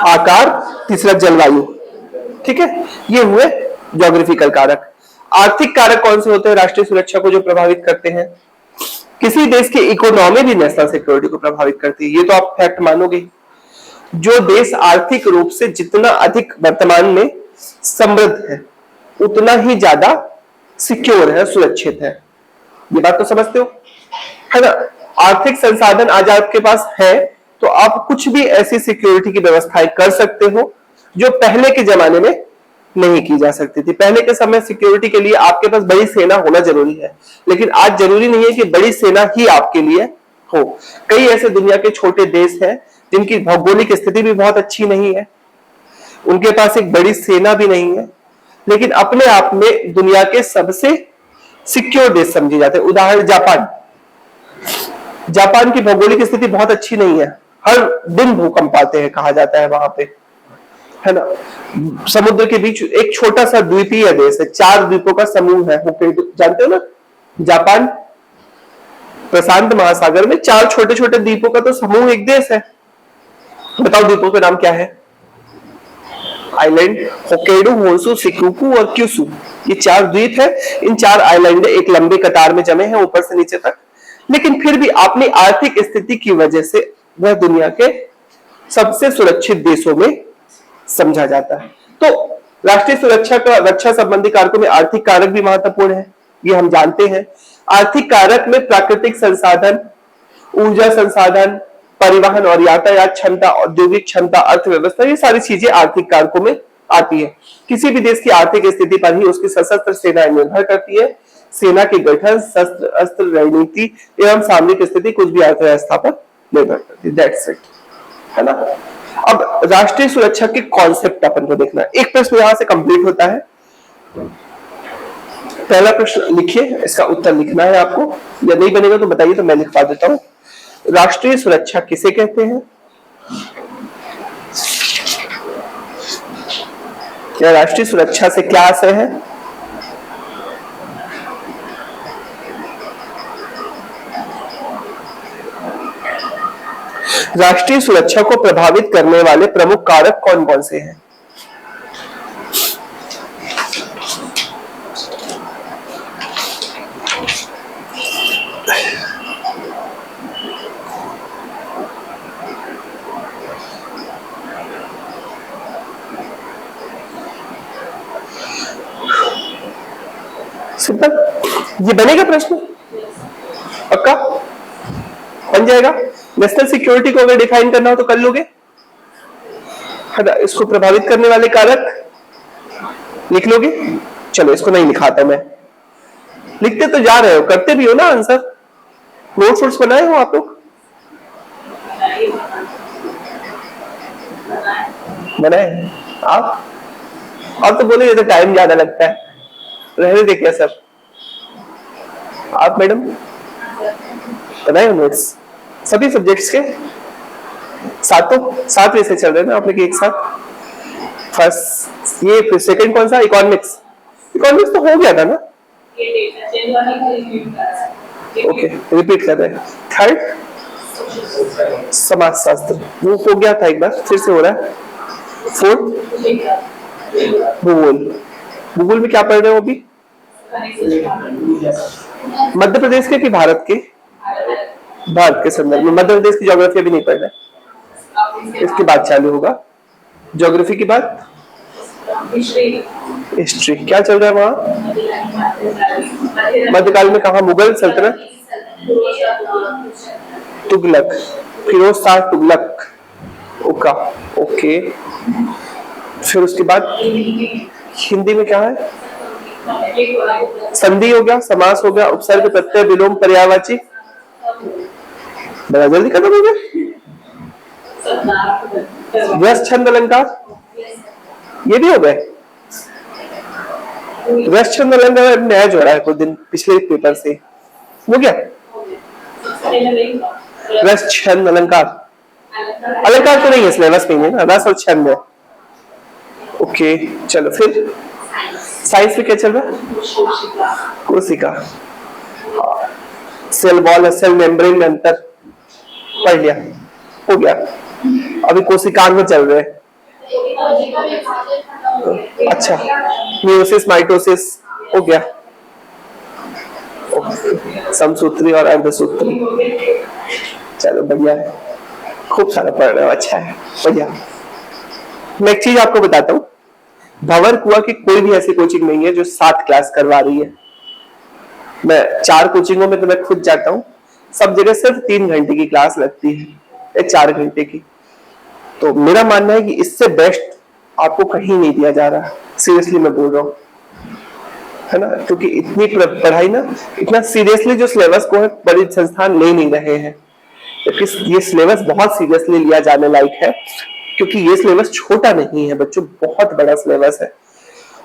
A: आकार, तीसरा जलवायु। ठीक है, ये हुए ज्योग्राफिकल कारक। आर्थिक कारक कौन से होते हैं राष्ट्रीय सुरक्षा को जो प्रभावित करते हैं? किसी देश की इकोनॉमी भी नेशनल सिक्योरिटी को प्रभावित करती है, ये तो आप फैक्ट मानोगे। जो देश आर्थिक रूप से जितना अधिक वर्तमान में समृद्ध है, उतना ही ज्यादा सिक्योर है, सुरक्षित है। ये बात तो समझते हो, है ना। आर्थिक संसाधन आज आपके पास है तो आप कुछ भी ऐसी सिक्योरिटी की व्यवस्थाएं कर सकते हो जो पहले के जमाने में नहीं की जा सकती थी। पहले के समय सिक्योरिटी के लिए आपके पास बड़ी सेना होना जरूरी है, लेकिन आज जरूरी नहीं है कि बड़ी सेना ही आपके लिए हो। कई ऐसे दुनिया के छोटे देश हैं जिनकी भौगोलिक स्थिति भी बहुत अच्छी नहीं है, उनके पास एक बड़ी सेना भी नहीं है, लेकिन अपने आप में दुनिया के सबसे सिक्योर देश समझे जाते हैं। उदाहरण जापान। जापान की भौगोलिक स्थिति बहुत अच्छी नहीं है, हर दिन भूकंप आते हैं कहा जाता है वहां पे, है ना। समुद्र के बीच एक छोटा सा द्वीपीय देश है, 4 द्वीपों का समूह है। जानते हो ना, जापान प्रशांत महासागर में 4 छोटे छोटे द्वीपों का तो समूह एक देश है। बताओ द्वीपों के नाम क्या है? आइलैंड, होक्काइडो, होन्शु, शिकोकू और क्यूशु। ये 4 द्वीप है। इन 4 आइलैंड एक लंबे कतार में जमे हैं ऊपर से नीचे तक, लेकिन फिर भी अपनी आर्थिक स्थिति की वजह से वह दुनिया के सबसे सुरक्षित देशों में समझा जाता है। तो राष्ट्रीय सुरक्षा का रक्षा संबंधी कारकों में आर्थिक कारक भी महत्वपूर्ण है, ये हम जानते हैं। आर्थिक कारक में प्राकृतिक संसाधन, ऊर्जा संसाधन, परिवहन और यातायात क्षमता, औद्योगिक क्षमता, अर्थव्यवस्था, ये सारी चीजें आर्थिक कारकों में आती है। किसी भी देश की आर्थिक स्थिति पर ही उसकी सशस्त्र सेनाएं निर्भर करती है। सेना के गठन, शस्त्र, अस्त्र, रणनीति एवं सामरिक स्थिति कुछ भी अर्थव्यवस्था पर निर्भर करती है। दैट्स इट, है ना। अब राष्ट्रीय सुरक्षा के कॉन्सेप्ट अपन को देखना है। एक प्रश्न यहां से कंप्लीट होता है। पहला प्रश्न लिखिए, इसका उत्तर लिखना है आपको, या नहीं बनेगा तो बताइए तो मैं लिखवा देता हूं। राष्ट्रीय सुरक्षा किसे कहते हैं? क्या राष्ट्रीय सुरक्षा से क्या आशय है? राष्ट्रीय सुरक्षा को प्रभावित करने वाले प्रमुख कारक कौन कौन से हैं? सिंपल, ये बनेगा प्रश्न, पक्का बन जाएगा। नेशनल सिक्योरिटी को अगर डिफाइन करना हो तो कर लोगे, है ना। इसको प्रभावित करने वाले कारक लिख लोगे। चलो इसको नहीं लिखाता मैं, लिखते तो जा रहे हो, करते भी हो ना आंसर। नोट्स वोट्स बनाए हो आप लोग? बनाए आप तो बोले तो टाइम ज्यादा लगता है, रहने दे क्या सर। आप मैडम बनाए हो नोट्स सभी सब्जेक्ट्स के? 7 विषय चल रहे हैं ना आपने एक साथ। फर्स्ट ये, फिर सेकंड कौन सा? इकोनॉमिक्स। इकोनॉमिक्स तो हो गया था ना? ओके, रिपीट कर रहे हैं। थर्ड समाजशास्त्र, वो हो गया था एक बार, फिर से हो रहा है। फोर्थ भूगोल। भूगोल में क्या पढ़ रहे हो अभी? मध्य प्रदेश के कि भारत के? भारत के संदर्भ में। मध्य प्रदेश की ज्योग्राफी अभी नहीं पढ़ना है, इसके बाद चालू होगा। ज्योग्राफी के बाद हिस्ट्री। क्या चल रहा है वहां? मध्यकाल में कहा? मुगल सल्तनत, तुगलक, फिरोज शाह तुगलक ओका। ओके, फिर उसके बाद हिंदी में क्या है? संधि हो गया, समास हो गया, उपसर्ग, प्रत्यय, विलोम, पर्यायवाची। बड़ा जल्दी खत्म हो गया। व्यस्त, छंद, अलंकार, ये भी हो गए। व्यस्त, छंद, अलंकार नया जोड़ा है कुछ दिन पिछले पेपर से, हो गया। व्यस्त, छंद, अलंकार, अलंकार तो नहीं है सिलेबस में ना, रस और छंद है। ओके चलो, फिर साइंस में क्या चल रहा है? कोशिका, सेल वॉल और सेल मेम्ब्रेन में अंतर पढ़ लिया, हो गया। अभी कोशिकांग में चल रहे हैं। अच्छा, मियोसिस, माइटोसिस हो गया। समसूत्री और अर्धसूत्री, चलो बढ़िया है, खूब सारा पढ़ रहे हो, अच्छा है, बढ़िया। मैं एक चीज आपको बताता हूँ, भंवर कुआं की कोई भी ऐसी कोचिंग नहीं है जो 7 क्लास करवा रही है। मैं 4 कोचिंगों में तो मैं खुद जाता हूँ, सब जगह सिर्फ 3 घंटे की क्लास लगती है या 4 घंटे की। तो मेरा मानना है कि इससे बेस्ट आपको कहीं नहीं दिया जा रहा, सीरियसली मैं बोल रहा हूँ, है ना। क्योंकि इतनी पढ़ाई ना, इतना सीरियसली जो सिलेबस को है बड़े संस्थान ले नहीं रहे हैं, क्योंकि ये सिलेबस बहुत सीरियसली लिया जाने लायक है, क्योंकि ये सिलेबस छोटा नहीं है बच्चों, बहुत बड़ा सिलेबस है।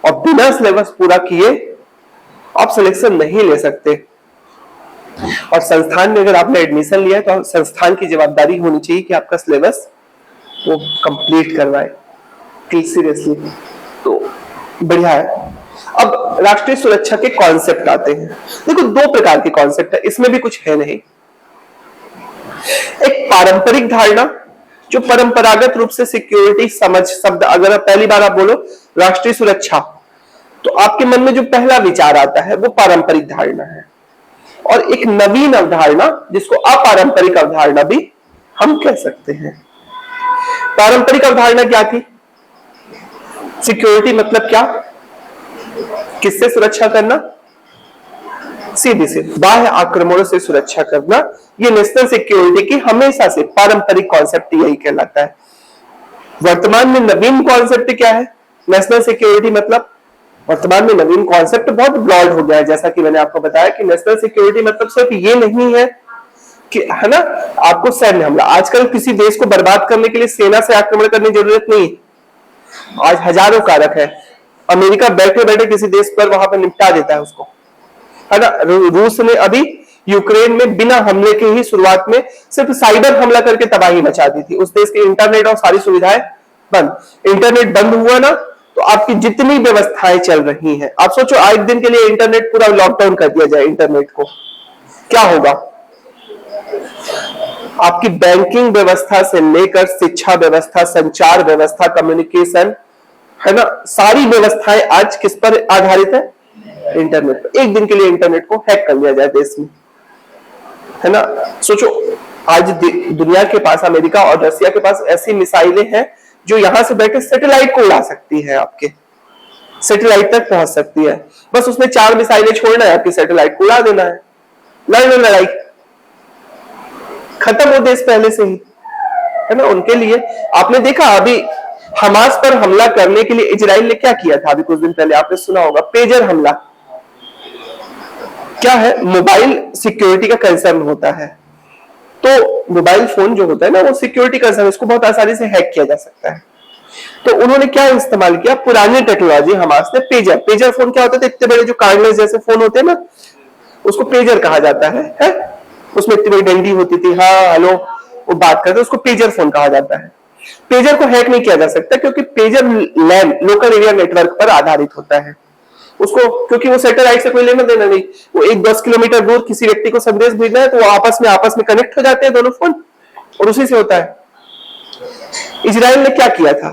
A: और बिना सिलेबस पूरा किए आप सिलेक्शन नहीं ले सकते। और संस्थान में अगर आपने एडमिशन लिया है तो संस्थान की जवाबदारी होनी चाहिए कि आपका सिलेबस वो कंप्लीट करवाए सीरियसली। तो बढ़िया है। अब राष्ट्रीय सुरक्षा के कॉन्सेप्ट आते हैं। देखो 2 प्रकार के कॉन्सेप्ट है, इसमें भी कुछ है नहीं। एक पारंपरिक धारणा, जो परंपरागत रूप से सिक्योरिटी समझ शब्द, अगर पहली बार आप बोलो राष्ट्रीय सुरक्षा तो आपके मन में जो पहला विचार आता है वो पारंपरिक धारणा है। और एक नवीन अवधारणा जिसको अपारंपरिक अवधारणा भी हम कह सकते हैं। पारंपरिक अवधारणा क्या थी? सिक्योरिटी मतलब क्या? किससे सुरक्षा करना? सीधी से बाह्य आक्रमणों से सुरक्षा करना। ये नेशनल सिक्योरिटी की हमेशा से पारंपरिक कॉन्सेप्ट यही कहलाता है। वर्तमान में नवीन कॉन्सेप्ट क्या है? नेशनल सिक्योरिटी मतलब, वर्तमान में नवीन कॉन्सेप्ट बहुत ब्रॉड हो गया है। जैसा कि मैंने आपको बताया कि नेशनल सिक्योरिटी मतलब सिर्फ ये नहीं है कि, है ना, आपको सैन्य हमला, आजकल किसी देश को बर्बाद करने के लिए सेना से आक्रमण करने की जरूरत नहीं। आज हजारों कारक है, अमेरिका बैठे बैठे किसी देश पर वहां पर निपटा देता है उसको, है ना। रूस ने अभी यूक्रेन में बिना हमले के ही शुरुआत में सिर्फ साइबर हमला करके तबाही मचा दी थी। उस देश के इंटरनेट और सारी सुविधाएं बंद। इंटरनेट बंद हुआ ना तो आपकी जितनी व्यवस्थाएं चल रही हैं, आप सोचो आज दिन के लिए इंटरनेट पूरा लॉकडाउन कर दिया जाए इंटरनेट को, क्या होगा? आपकी बैंकिंग व्यवस्था से लेकर शिक्षा व्यवस्था, संचार व्यवस्था, कम्युनिकेशन, है ना, सारी व्यवस्थाएं आज किस पर आधारित है? इंटरनेट पर। एक दिन के लिए इंटरनेट को हैक कर लिया जाए देश में, है ना। सोचो आज दुनिया के पास, अमेरिका और रसिया के पास ऐसी मिसाइलें हैं जो यहां से बैठे सैटेलाइट को उड़ा सकती है, आपके सैटेलाइट तक पहुंच सकती है। बस उसने 4 मिसाइलें छोड़ना है, आपकी सैटेलाइट को उड़ा देना है। लड़ाई खत्म हो देश पहले से ही, है ना। उनके लिए आपने देखा अभी हमास पर हमला करने के लिए इजराइल ने क्या किया था? अभी कुछ दिन पहले आपने सुना होगा, पेजर हमला। क्या है? मोबाइल सिक्योरिटी का कंसर्न होता है, तो मोबाइल फोन जो होता है ना वो सिक्योरिटी कंसर्न, उसको बहुत आसानी से हैक किया जा सकता है। तो उन्होंने क्या इस्तेमाल किया? पुरानी टेक्नोलॉजी हमास ने, पेजर फोन क्या होते थे? इतने बड़े जो कार्डलेस जैसे फोन होते हैं ना, उसको पेजर कहा जाता है? उसमें इतनी बड़ी डंडी होती थी, हाँ हेलो वो बात करते, उसको पेजर फोन कहा जाता है। पेजर को हैक नहीं किया जा सकता क्योंकि पेजर लैन, लोकल एरिया नेटवर्क पर आधारित होता है उसको, क्योंकि वो सैटेलाइट से कोई लेना देना नहीं। वो 1-10 किलोमीटर दूर किसी व्यक्ति को संदेश भेजना है तो वो आपस में कनेक्ट हो जाते हैं दोनों फोन, और उसी से होता है। इजराइल ने क्या किया था?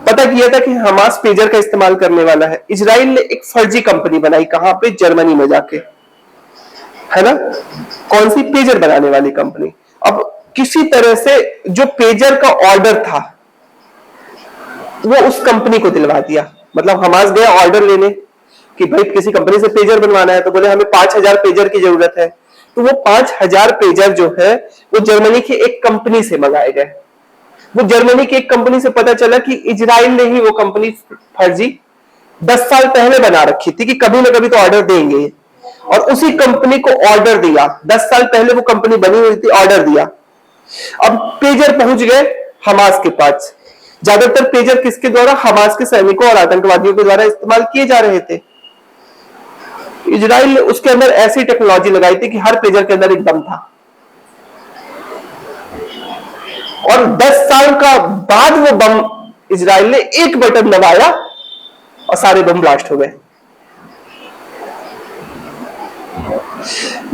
A: पता किया था कि हमास पेजर का इस्तेमाल करने वाला है। इजराइल ने एक फर्जी कंपनी बनाई, कहां पे? जर्मनी में जाके, है ना, कौन सी, पेजर बनाने वाली कंपनी। अब किसी तरह से जो पेजर का ऑर्डर था वो उस कंपनी को दिलवा दिया। मतलब हमास गया ऑर्डर लेने कि भाई किसी कंपनी से पेजर बनवाना है, तो बोले हमें 5000 पेजर की जरूरत है। तो वो 5000 पेजर जो है वो जर्मनी की एक कंपनी से मंगाए गए। वो जर्मनी की एक कंपनी से पता चला कि इजराइल ने ही वो कंपनी फर्जी 10 साल पहले बना रखी थी कि कभी ना कभी तो ऑर्डर देंगे, और उसी कंपनी को ऑर्डर दिया। 10 साल पहले वो कंपनी बनी हुई थी, ऑर्डर दिया। अब पेजर पहुंच गए हमास के पास। ज्यादातर पेजर किसके द्वारा, हमास के सैनिकों और आतंकवादियों के द्वारा इस्तेमाल किए जा रहे थे। इजराइल ने उसके अंदर ऐसी टेक्नोलॉजी लगाई थी कि हर पेजर के अंदर एक बम था, और 10 साल का बाद वो बम इजराइल ने एक बटन दबाया और सारे बम ब्लास्ट हो गए।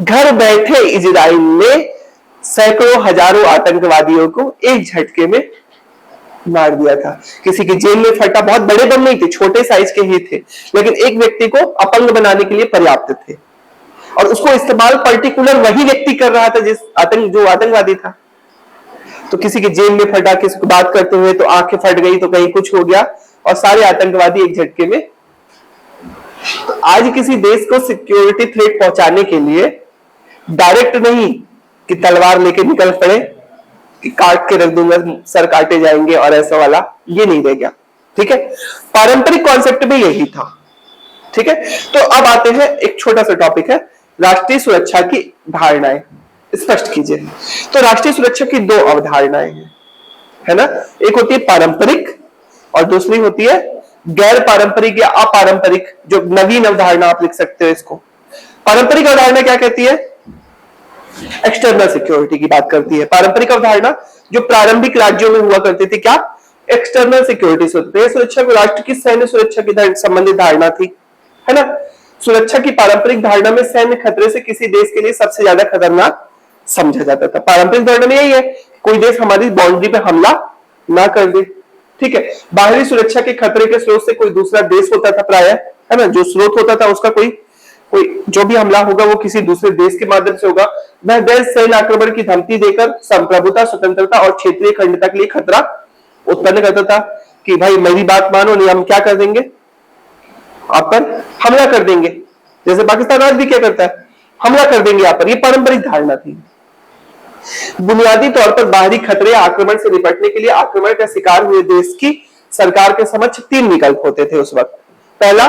A: घर बैठे इजराइल ने सैकड़ों हजारों आतंकवादियों को एक झटके में मार दिया था। किसी की जेल में फटा, बहुत बड़े बम नहीं थे, छोटे साइज के ही थे, लेकिन एक व्यक्ति को अपंग बनाने के लिए पर्याप्त थे, और उसको इस्तेमाल पर्टिकुलर वही व्यक्ति कर रहा था जो आतंकवादी था। तो किसी की जेल में फटा, किसी को बात करते हुए तो आंखें फट गई, तो कहीं कुछ हो गया, और सारे आतंकवादी एक झटके में। तो आज किसी देश को सिक्योरिटी थ्रेट पहुंचाने के लिए डायरेक्ट नहीं कि तलवार लेके निकल पड़े कि काट के रख दूंगा, सर काटे जाएंगे और ऐसा वाला, ये नहीं रह गया। ठीक है, पारंपरिक कॉन्सेप्ट में यही था। ठीक है, तो अब आते हैं, एक छोटा सा टॉपिक है, राष्ट्रीय सुरक्षा की धारणाएं स्पष्ट कीजिए। तो राष्ट्रीय सुरक्षा की दो अवधारणाएं हैं, है ना, एक होती है पारंपरिक और दूसरी होती है गैर पारंपरिक या अपारंपरिक, जो नवीन अवधारणा आप लिख सकते हो इसको। पारंपरिक अवधारणा क्या कहती है, एक्सटर्नल सिक्योरिटी की बात करती है। पारंपरिक अवधारणा जो प्रारंभिक राज्यों में हुआ करती थी, क्या, एक्सटर्नल सिक्योरिटी से होती है। सुरक्षा को राष्ट्र की सैन्य सुरक्षा की संबंधित धारणा थी, है ना। सुरक्षा की पारंपरिक धारणा में सैन्य खतरे से किसी देश के लिए सबसे ज्यादा खतरनाक समझा जाता था। पारंपरिक धारणा में यही है, कोई देश हमारी बाउंड्री पे हमला ना कर दे। ठीक है, बाहरी सुरक्षा के खतरे के स्रोत से कोई दूसरा देश होता था प्राय, है ना, जो स्रोत होता था उसका कोई जो भी हमला होगा वो किसी दूसरे देश के माध्यम से होगा। वह देश सैन्य आक्रमण की धमकी देकर संप्रभुता, स्वतंत्रता और क्षेत्रीय अखंडता के लिए खतरा उत्पन्न करता था कि भाई मेरी बात मानो, नहीं हम क्या कर देंगे, आप पर हमला कर देंगे। जैसे पाकिस्तान आज भी क्या करता है, हमला कर देंगे आप पर। ये पारंपरिक धारणा थी। बुनियादी तौर पर बाहरी खतरे आक्रमण से निपटने के लिए आक्रमण का शिकार हुए देश की सरकार के समक्ष 3 विकल्प होते थे उस वक्त। पहला,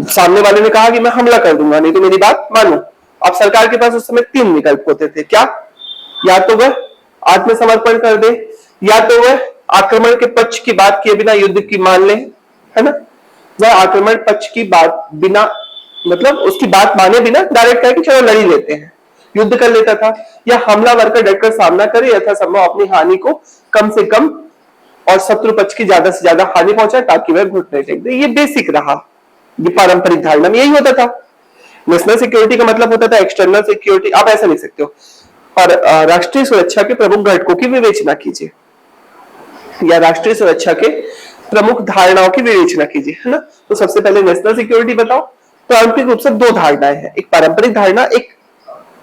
A: सामने वाले ने कहा कि मैं हमला कर दूंगा, नहीं तो मेरी बात मानो। अब सरकार के पास उस समय 3 विकल्प होते थे, क्या, या तो वह आत्मसमर्पण कर दे, या तो वह आक्रमण के पक्ष की बात किए बिना युद्ध की मान ले, है ना, वह आक्रमण पक्ष की बात बिना, मतलब उसकी बात माने बिना डायरेक्ट कहे कि चलो लड़ी लेते हैं, युद्ध कर लेता था, या हमलावर का डटकर सामना करे, यथासंभव अपनी हानि को कम से कम और शत्रु पक्ष की ज्यादा से ज्यादा हानि पहुंचाए ताकि वह घुटने टेक दे। ये बेसिक रहा, ये पारंपरिक धारणा में यही होता था। नेशनल सिक्योरिटी का मतलब होता था एक्सटर्नल सिक्योरिटी, आप ऐसा लिख सकते हो। और राष्ट्रीय सुरक्षा के प्रमुख घटकों की विवेचना कीजिए, या राष्ट्रीय सुरक्षा के प्रमुख धारणाओं की विवेचना कीजिए, है ना। तो सबसे पहले नेशनल सिक्योरिटी बताओ। पारंपरिक रूप से 2 धारणाएं हैं, एक पारंपरिक धारणा, एक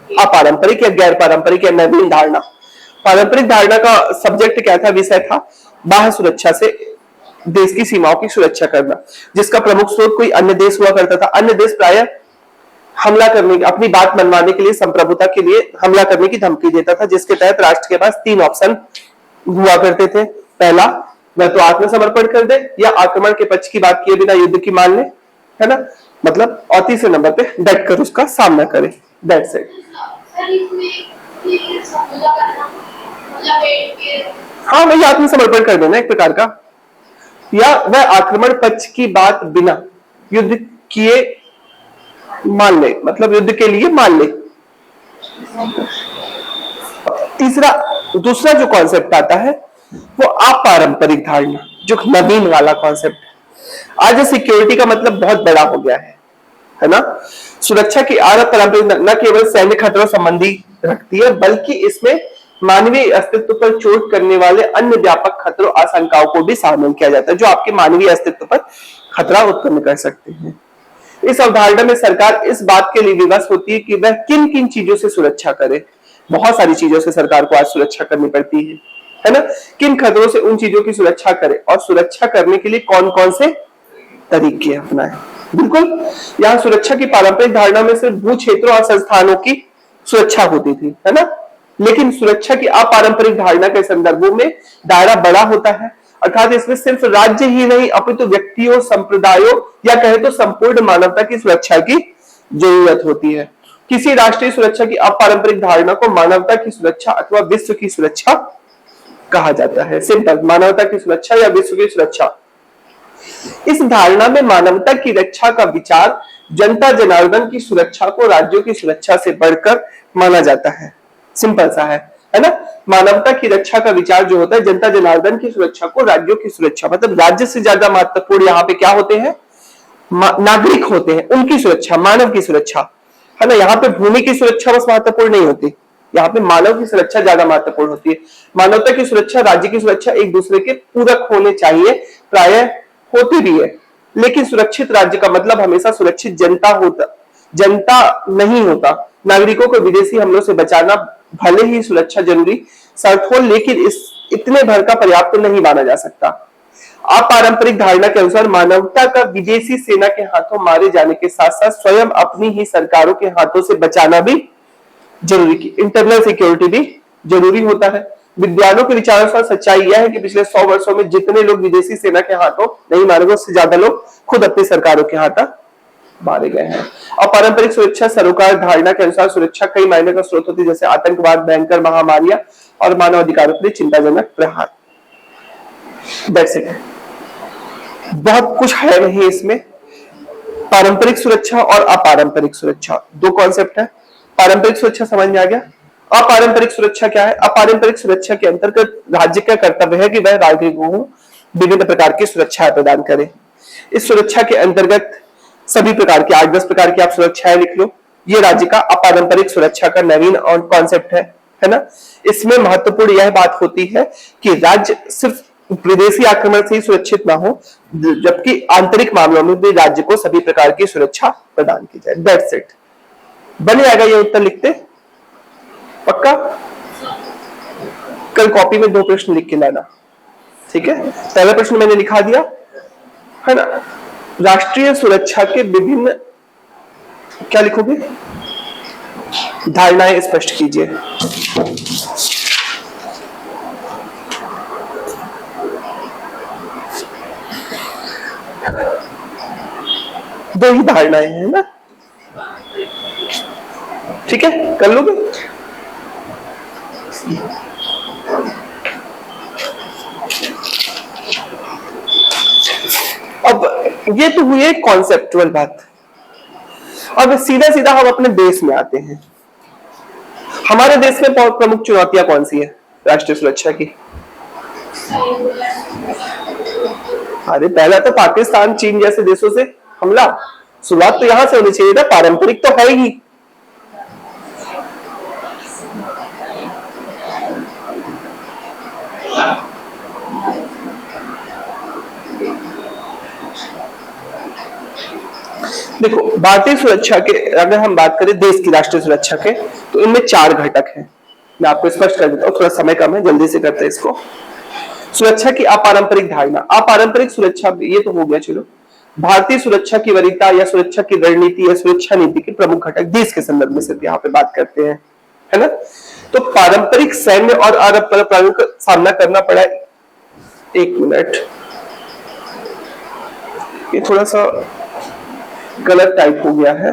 A: अपारंपरिक या गैर पारंपरिक या नवीन धारणा। पारंपरिक धारणा का सब्जेक्ट क्या था, विषय था बाह्य सुरक्षा से देश की सीमाओं की सुरक्षा करना, जिसका प्रमुख स्रोत कोई अन्य देश हुआ करता था। अन्य देश प्रायः हमला करने, अपनी बात मनवाने के लिए, संप्रभुता के लिए हमला करने की धमकी देता था, जिसके तहत राष्ट्र के पास 3 ऑप्शन हुआ करते थे। पहला, वह तो आत्मसमर्पण कर दे, या आक्रमण के पक्ष की बात किए बिना युद्ध की मान ले, है ना, मतलब, और तीसरे नंबर पे डट कर उसका सामना करे। That's it. हाँ, वही आत्मसमर्पण कर देना एक प्रकार का, या वह आक्रमण पक्ष की बात बिना युद्ध किए मान ले, मतलब युद्ध के लिए मान ले। दूसरा जो कॉन्सेप्ट आता है वो अपारंपरिक धारणा, जो नवीन वाला कॉन्सेप्ट है। आज सिक्योरिटी का मतलब बहुत बड़ा हो गया है ना। सुरक्षा की पारंपरिक न केवल सैन्य खतरों संबंधी रखती है, बल्कि इसमें मानवीय अस्तित्व पर चोट करने वाले अन्य व्यापक खतरों, आशंकाओं को भी शामिल किया जाता है, जो आपके मानवीय अस्तित्व पर खतरा उत्पन्न कर सकते हैं। इस अवधारणा में सरकार इस बात के लिए विवश होती है कि वह किन किन चीजों से सुरक्षा करे। बहुत सारी चीजों से सरकार को आज सुरक्षा करनी पड़ती है ना। किन खतरों से उन चीजों की सुरक्षा करे और सुरक्षा करने के लिए कौन कौन से तरीके अपनाए। बिल्कुल, यहाँ सुरक्षा की पारंपरिक धारणा में सिर्फ भू क्षेत्रों और संस्थानों की सुरक्षा होती थी, है ना। लेकिन सुरक्षा की अपारंपरिक धारणा के संदर्भों में दायरा बड़ा होता है, अर्थात इसमें सिर्फ राज्य ही नहीं अपितु व्यक्तियों, संप्रदायों या कहे तो संपूर्ण मानवता की सुरक्षा की जरूरत होती है। किसी राष्ट्रीय सुरक्षा की अपारंपरिक धारणा को मानवता की सुरक्षा अथवा विश्व की सुरक्षा कहा जाता है। सिंपल, मानवता की सुरक्षा या विश्व की सुरक्षा। इस धारणा में मानवता की रक्षा का विचार जनता जनार्दन की सुरक्षा को राज्यों की सुरक्षा से बढ़कर माना जाता है। सिंपल सा है ना। मानवता की रक्षा का विचार जो होता है जनता जनार्दन की सुरक्षा को राज्यों की सुरक्षा, मतलब राज्य से ज्यादा महत्वपूर्ण यहाँ पे क्या होते हैं, नागरिक होते हैं, उनकी सुरक्षा, मानव की सुरक्षा, है ना। यहाँ पे भूमि की सुरक्षा बस महत्वपूर्ण नहीं होती, यहाँ पे मानव की सुरक्षा ज्यादा महत्वपूर्ण होती है। मानवता की सुरक्षा, राज्य की सुरक्षा एक दूसरे के पूरक होने चाहिए, प्रायः होती भी है। लेकिन सुरक्षित राज्य का मतलब हमेशा सुरक्षित जनता होता, जनता नहीं होता। नागरिकों को विदेशी हमलों से बचाना भले ही सुरक्षा जरूरी शर्त हो, लेकिन इस इतने भर का पर्याप्त नहीं माना जा सकता। अपारंपरिक धारणा के अनुसार मानवता का विदेशी सेना के हाथों मारे जाने के साथ साथ स्वयं अपनी ही सरकारों के हाथों से बचाना भी जरूरी की इंटरनल सिक्योरिटी भी जरूरी होता है। विद्वानों के विचारानुसार सच्चाई यह है कि पिछले 100 वर्षों में जितने लोग विदेशी सेना के हाथों नहीं मारे गए, उससे ज्यादा लोग खुद अपनी सरकारों के हाथों मारे गए हैं। अपारंपरिक सुरक्षा सरोकार धारणा के अनुसार सुरक्षा कई मायने का स्रोत होती है, जैसे आतंकवाद, भयंकर महामारियां और मानव अधिकारों के लिए चिंताजनक प्रहार। That's it. बहुत कुछ है नहीं इसमें। पारंपरिक सुरक्षा और अपारंपरिक सुरक्षा दो कॉन्सेप्ट है। पारंपरिक सुरक्षा समझ में आ गया। अपारंपरिक सुरक्षा क्या है? अपारंपरिक सुरक्षा के अंतर्गत राज्य का कर्तव्य है कि वह नागरिकों को विभिन्न प्रकार की सुरक्षा प्रदान करे। इस सुरक्षा के अंतर्गत सभी प्रकार की 8-10 प्रकार की आप सुरक्षाएं लिख लो। ये राज्य का अपारंपरिक सुरक्षा का नवीन और कॉन्सेप्ट है ना। इसमें महत्वपूर्ण यह बात होती है कि राज्य सिर्फ विदेशी आक्रमण से ही सुरक्षित ना हो, जबकि आंतरिक मामलों में भी राज्य को सभी प्रकार की सुरक्षा प्रदान की जाए। That's it. बन जाएगा ये उत्तर लिखते पक्का। कल कॉपी में 2 प्रश्न लिख के लाना, ठीक है। पहला प्रश्न मैंने लिखा दिया है ना। राष्ट्रीय सुरक्षा के विभिन्न, क्या लिखोगे, धारणाएं स्पष्ट कीजिए। दो ही धारणाएं हैं ना, ठीक है, कर लोगे। अब ये तो हुई एक कॉन्सेप्चुअल बात। अब सीधा सीधा हम अपने देश में आते हैं। हमारे देश में प्रमुख चुनौतियां कौन सी है राष्ट्रीय सुरक्षा की? अरे पहला तो पाकिस्तान, चीन जैसे देशों से हमला। शुरुआत तो यहां से होनी चाहिए था। पारंपरिक तो है ही। देखो, भारतीय सुरक्षा के अगर हम बात करें देश की राष्ट्रीय सुरक्षा के, तो इनमें 4 घटक हैं। मैं आपको स्पष्ट कर देता हूं, थोड़ा समय कम है, जल्दी से करते हैं इसको। सुरक्षा की अपारंपरिक धारणा। अपारंपरिक सुरक्षा ये तो हो गया, चलो। भारतीय सुरक्षा की वरीयता या सुरक्षा की रणनीति या सुरक्षा नीति के प्रमुख घटक देश के संदर्भ में सिर्फ यहाँ पे बात करते हैं, है ना। तो पारंपरिक सैन्य और अपराधों का सामना करना पड़ा। एक मिनट, ये थोड़ा सा गलत टाइप हो गया है।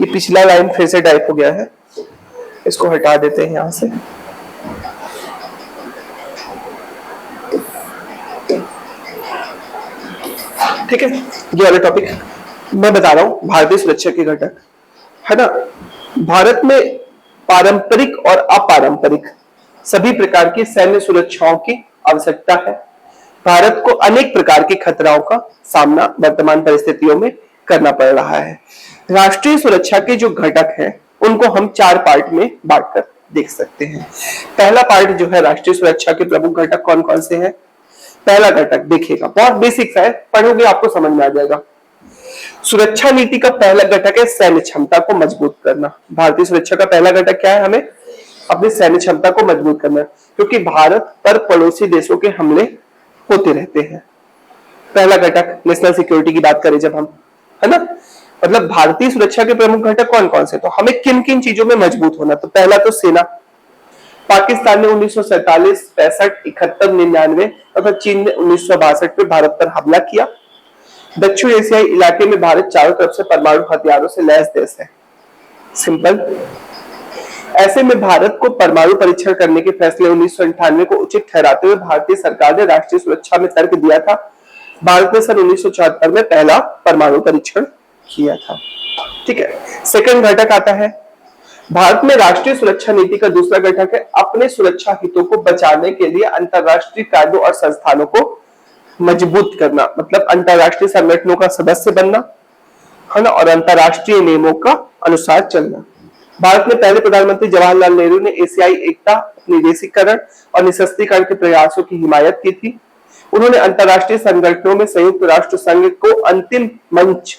A: ये पिछला लाइन फिर से टाइप हो गया है, इसको हटा देते हैं यहां से। ठीक है, ये वाला टॉपिक मैं बता रहा हूं, भारतीय सुरक्षा के घटक, है ना। भारत में पारंपरिक और अपारंपरिक सभी प्रकार की सैन्य सुरक्षाओं की आवश्यकता है। भारत को अनेक प्रकार के खतराओं का सामना वर्तमान परिस्थितियों में करना पड़ रहा है। राष्ट्रीय सुरक्षा के जो घटक हैं उनको हम 4 पार्ट में बांटकर देख सकते हैं। पहला पार्ट जो है राष्ट्रीय सुरक्षा के प्रमुख घटक कौन कौन से हैं। पहला घटक देखिएगा, बहुत बेसिक है, पढ़ोगे आपको समझ में आ जाएगा। सुरक्षा नीति का पहला घटक है सैन्य क्षमता को मजबूत करना। भारतीय सुरक्षा का पहला घटक क्या है? हमें अपनी सैन्य क्षमता को मजबूत करना है, क्योंकि भारत पर पड़ोसी देशों के हमले होते रहते हैं। पहला घटक नेशनल सिक्योरिटी की बात करें जब हम, है ना, मतलब भारतीय सुरक्षा के प्रमुख घटक कौन कौन से, तो हमें किन किन चीजों में मजबूत होना। तो पहला तो सेना। पाकिस्तान ने 1947, 65, 71, 99 तथा चीन ने 1962 में भारत पर हमला किया। दक्षिण एशियाई इलाके में भारत चारों तरफ से परमाणु हथियारों से लैस देश है। सिंपल। ऐसे में भारत को परमाणु परीक्षण करने के फैसले 1998 को उचित ठहराते हुए भारतीय सरकार ने राष्ट्रीय सुरक्षा में तर्क दिया था। भारत ने सन 1974 में पहला परमाणु परीक्षण किया था। ठीक है। सेकंड घटक आता है, भारत में राष्ट्रीय सुरक्षा नीति का दूसरा घटक है अपने सुरक्षा हितों को बचाने के लिए अंतरराष्ट्रीय कायदों और संस्थानों को मजबूत करना, मतलब अंतरराष्ट्रीय संगठनों का सदस्य बनना, है ना, और अंतरराष्ट्रीय नियमों का अनुसार चलना। भारत में पहले प्रधानमंत्री जवाहरलाल नेहरू ने एशियाई एकता, निवेशीकरण और निशस्त्रीकरण के प्रयासों की हिमायत की थी। उन्होंने अंतरराष्ट्रीय संगठनों में संयुक्त राष्ट्र संघ को अंतिम मंच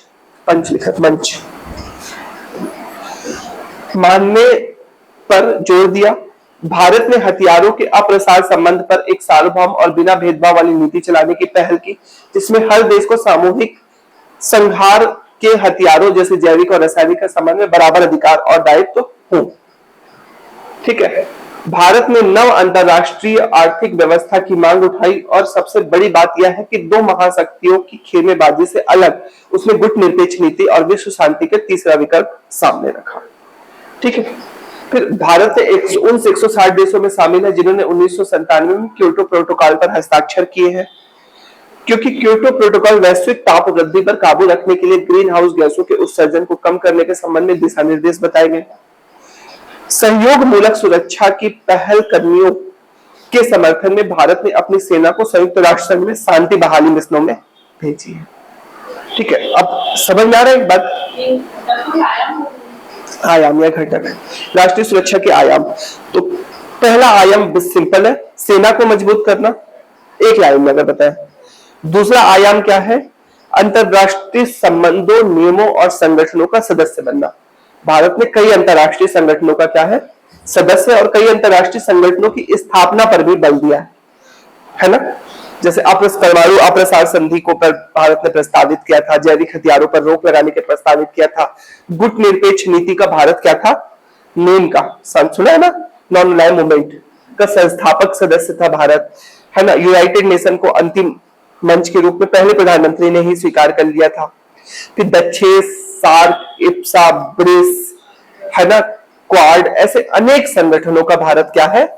A: मानने पर जोर दिया। भारत ने हथियारों के अप्रसार संबंध पर एक सार्वभौम और बिना भेदभाव वाली नीति चलाने की पहल की, जिसमें हर देश को सामूहिक संहार के हथियारों जैसे जैविक और रासायनिक के संबंध में बराबर अधिकार और दायित्व हो। ठीक है। भारत ने नव अंतरराष्ट्रीय आर्थिक व्यवस्था की मांग उठाई और सबसे बड़ी बात यह है कि दो महाशक्तियों की खेमेबाजी से अलग उसने गुटनिरपेक्ष नीति और विश्व शांति के तीसरा विकल्प सामने रखा। ठीक है। फिर भारत ने उन 160 देशों में शामिल है जिन्होंने 1997 में क्योटो प्रोटोकॉल पर हस्ताक्षर किए हैं, क्योंकि क्योटो प्रोटोकॉल वैश्विक ताप वृद्धि पर काबू रखने के लिए ग्रीन हाउस गैसों के उत्सर्जन को कम करने के संबंध में दिशा निर्देश बताए गए। सहयोग मूलक सुरक्षा की पहलकदमियों के समर्थन में भारत ने अपनी सेना को संयुक्त राष्ट्र संघ में शांति बहाली मिशनों में भेजी है। ठीक है। अब समझ में आ रहा है एक बात? आयाम या घटक, राष्ट्रीय सुरक्षा के आयाम। तो पहला आयाम सिंपल है, सेना को मजबूत करना, एक लाइन में अगर बताएं। दूसरा आयाम क्या है? अंतरराष्ट्रीय संबंधों, नियमों और संगठनों का सदस्य बनना। भारत ने कई अंतरराष्ट्रीय संगठनों का क्या है? सदस्य, और कई अंतरराष्ट्रीय संगठनों की स्थापना पर भी बल दिया है ना। जैसे परमाणु अप्रसार संधि को भारत ने प्रस्तावित किया था, जैविक हथियारों पर रोक लगाने के प्रस्तावित किया था, गुटनिरपेक्ष नीति का भारत क्या था? नेम का, सुना है ना, नॉन अलाइंड मूवमेंट का संस्थापक सदस्य था भारत, है ना। यूनाइटेड नेशन को अंतिम मंच के रूप में पहले प्रधानमंत्री ने ही स्वीकार कर लिया था। फिर दक्षेस, सार्क, इप्सा, ब्रिक्स, है ना, क्वाड, ऐसे अनेक संगठनों का भारत क्या है?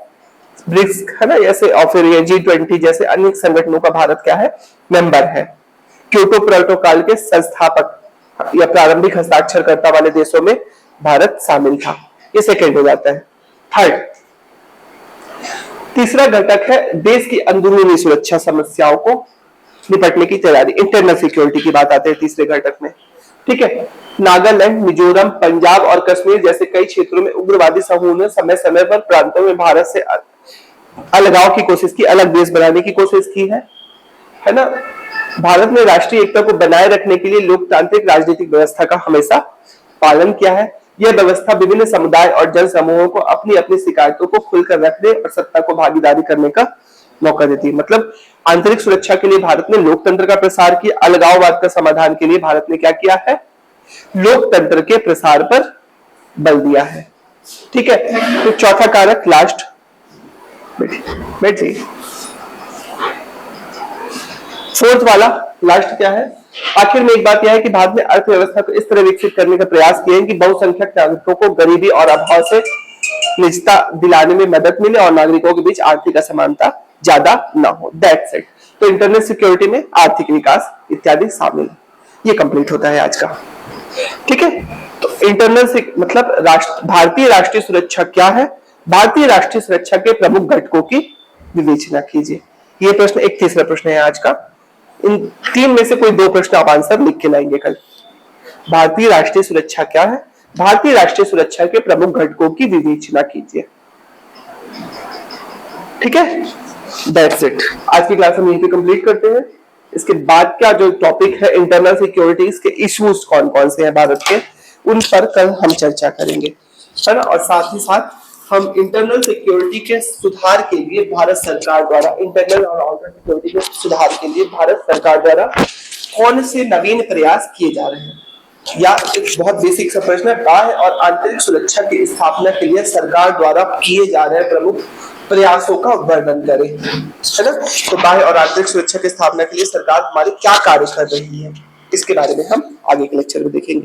A: ब्रिक्स, है ना, ऐसे, और फिर ये G20 जैसे अनेक संगठनों का भारत क्या है? मेंबर है। क्योटो प्रोटोकॉल के संस्थापक या प्रारंभिक हस्ताक्षरकर्ता वाले देशों में भारत शामिल था। ये सेकंड हो जाता है। थर्ड, तीसरा घटक है देश की अंदरूनी सुरक्षा समस्याओं को निपटने की तैयारी, इंटरनल सिक्योरिटी की बात आती है तीसरे घटक में। ठीक है। नागालैंड, मिजोरम, पंजाब और कश्मीर जैसे कई क्षेत्रों में उग्रवादी समूहों ने समय समय पर प्रांतों में भारत से अलगाव की कोशिश की, अलग देश बनाने की कोशिश की है ना। भारत ने राष्ट्रीय एकता को बनाए रखने के लिए लोकतांत्रिक राजनीतिक व्यवस्था का हमेशा पालन किया है। यह व्यवस्था विभिन्न समुदाय और जन समूहों को अपनी अपनी शिकायतों को खुलकर रखने और सत्ता को भागीदारी करने का मौका देती है। मतलब आंतरिक सुरक्षा के लिए भारत ने लोकतंत्र का प्रसार किया, अलगाववाद का समाधान के लिए भारत ने क्या किया है? लोकतंत्र के प्रसार पर बल दिया है। ठीक है। तो चौथा कारक, लास्ट, बैठिए, फोर्थ वाला लास्ट क्या है? आखिर में एक बात यह है कि भारत ने अर्थव्यवस्था को इस तरह विकसित करने का प्रयास किया है कि बहुसंख्यक नागरिकों को गरीबी और अभाव से निजता दिलाने में मदद मिले और नागरिकों के बीच आर्थिक असमानता ज्यादा ना हो। That's it. तो इंटरनल सिक्योरिटी में आर्थिक विकास इत्यादि शामिल है। ये कंप्लीट होता है आज का। ठीक है। तो इंटरनल मतलब भारतीय राष्ट्रीय सुरक्षा क्या है? भारतीय राष्ट्रीय सुरक्षा के प्रमुख घटकों की विवेचना कीजिए। ये प्रश्न एक तीसरा प्रश्न है आज का। इन तीन में से कोई दो प्रश्न आप आंसर लिख के लाएंगे कल। भारतीय राष्ट्रीय सुरक्षा क्या है? भारतीय राष्ट्रीय सुरक्षा के प्रमुख घटकों की विवेचना कीजिए। ठीक है। That's it. आज की क्लास हम यहीं पे कंप्लीट करते हैं। इसके बाद का जो टॉपिक है इंटरनल सिक्योरिटी के इश्यूज कौन कौन से हैं भारत के, उन पर कल हम चर्चा करेंगे, है ना। और साथ ही साथ हम इंटरनल सिक्योरिटी के सुधार के लिए भारत सरकार द्वारा, इंटरनल और आउटर सिक्योरिटी के सुधार के लिए भारत सरकार द्वारा कौन से नवीन प्रयास किए जा रहे हैं, या एक बहुत बेसिक सा प्रश्न है, बाह्य और आंतरिक सुरक्षा की स्थापना के लिए सरकार द्वारा किए जा रहे प्रमुख प्रयासों का वर्णन करें, है ना। तो बाह्य और आंतरिक सुरक्षा की स्थापना के लिए सरकार हमारी क्या कार्य कर रही है, इसके बारे में हम आगे के लेक्चर में देखेंगे।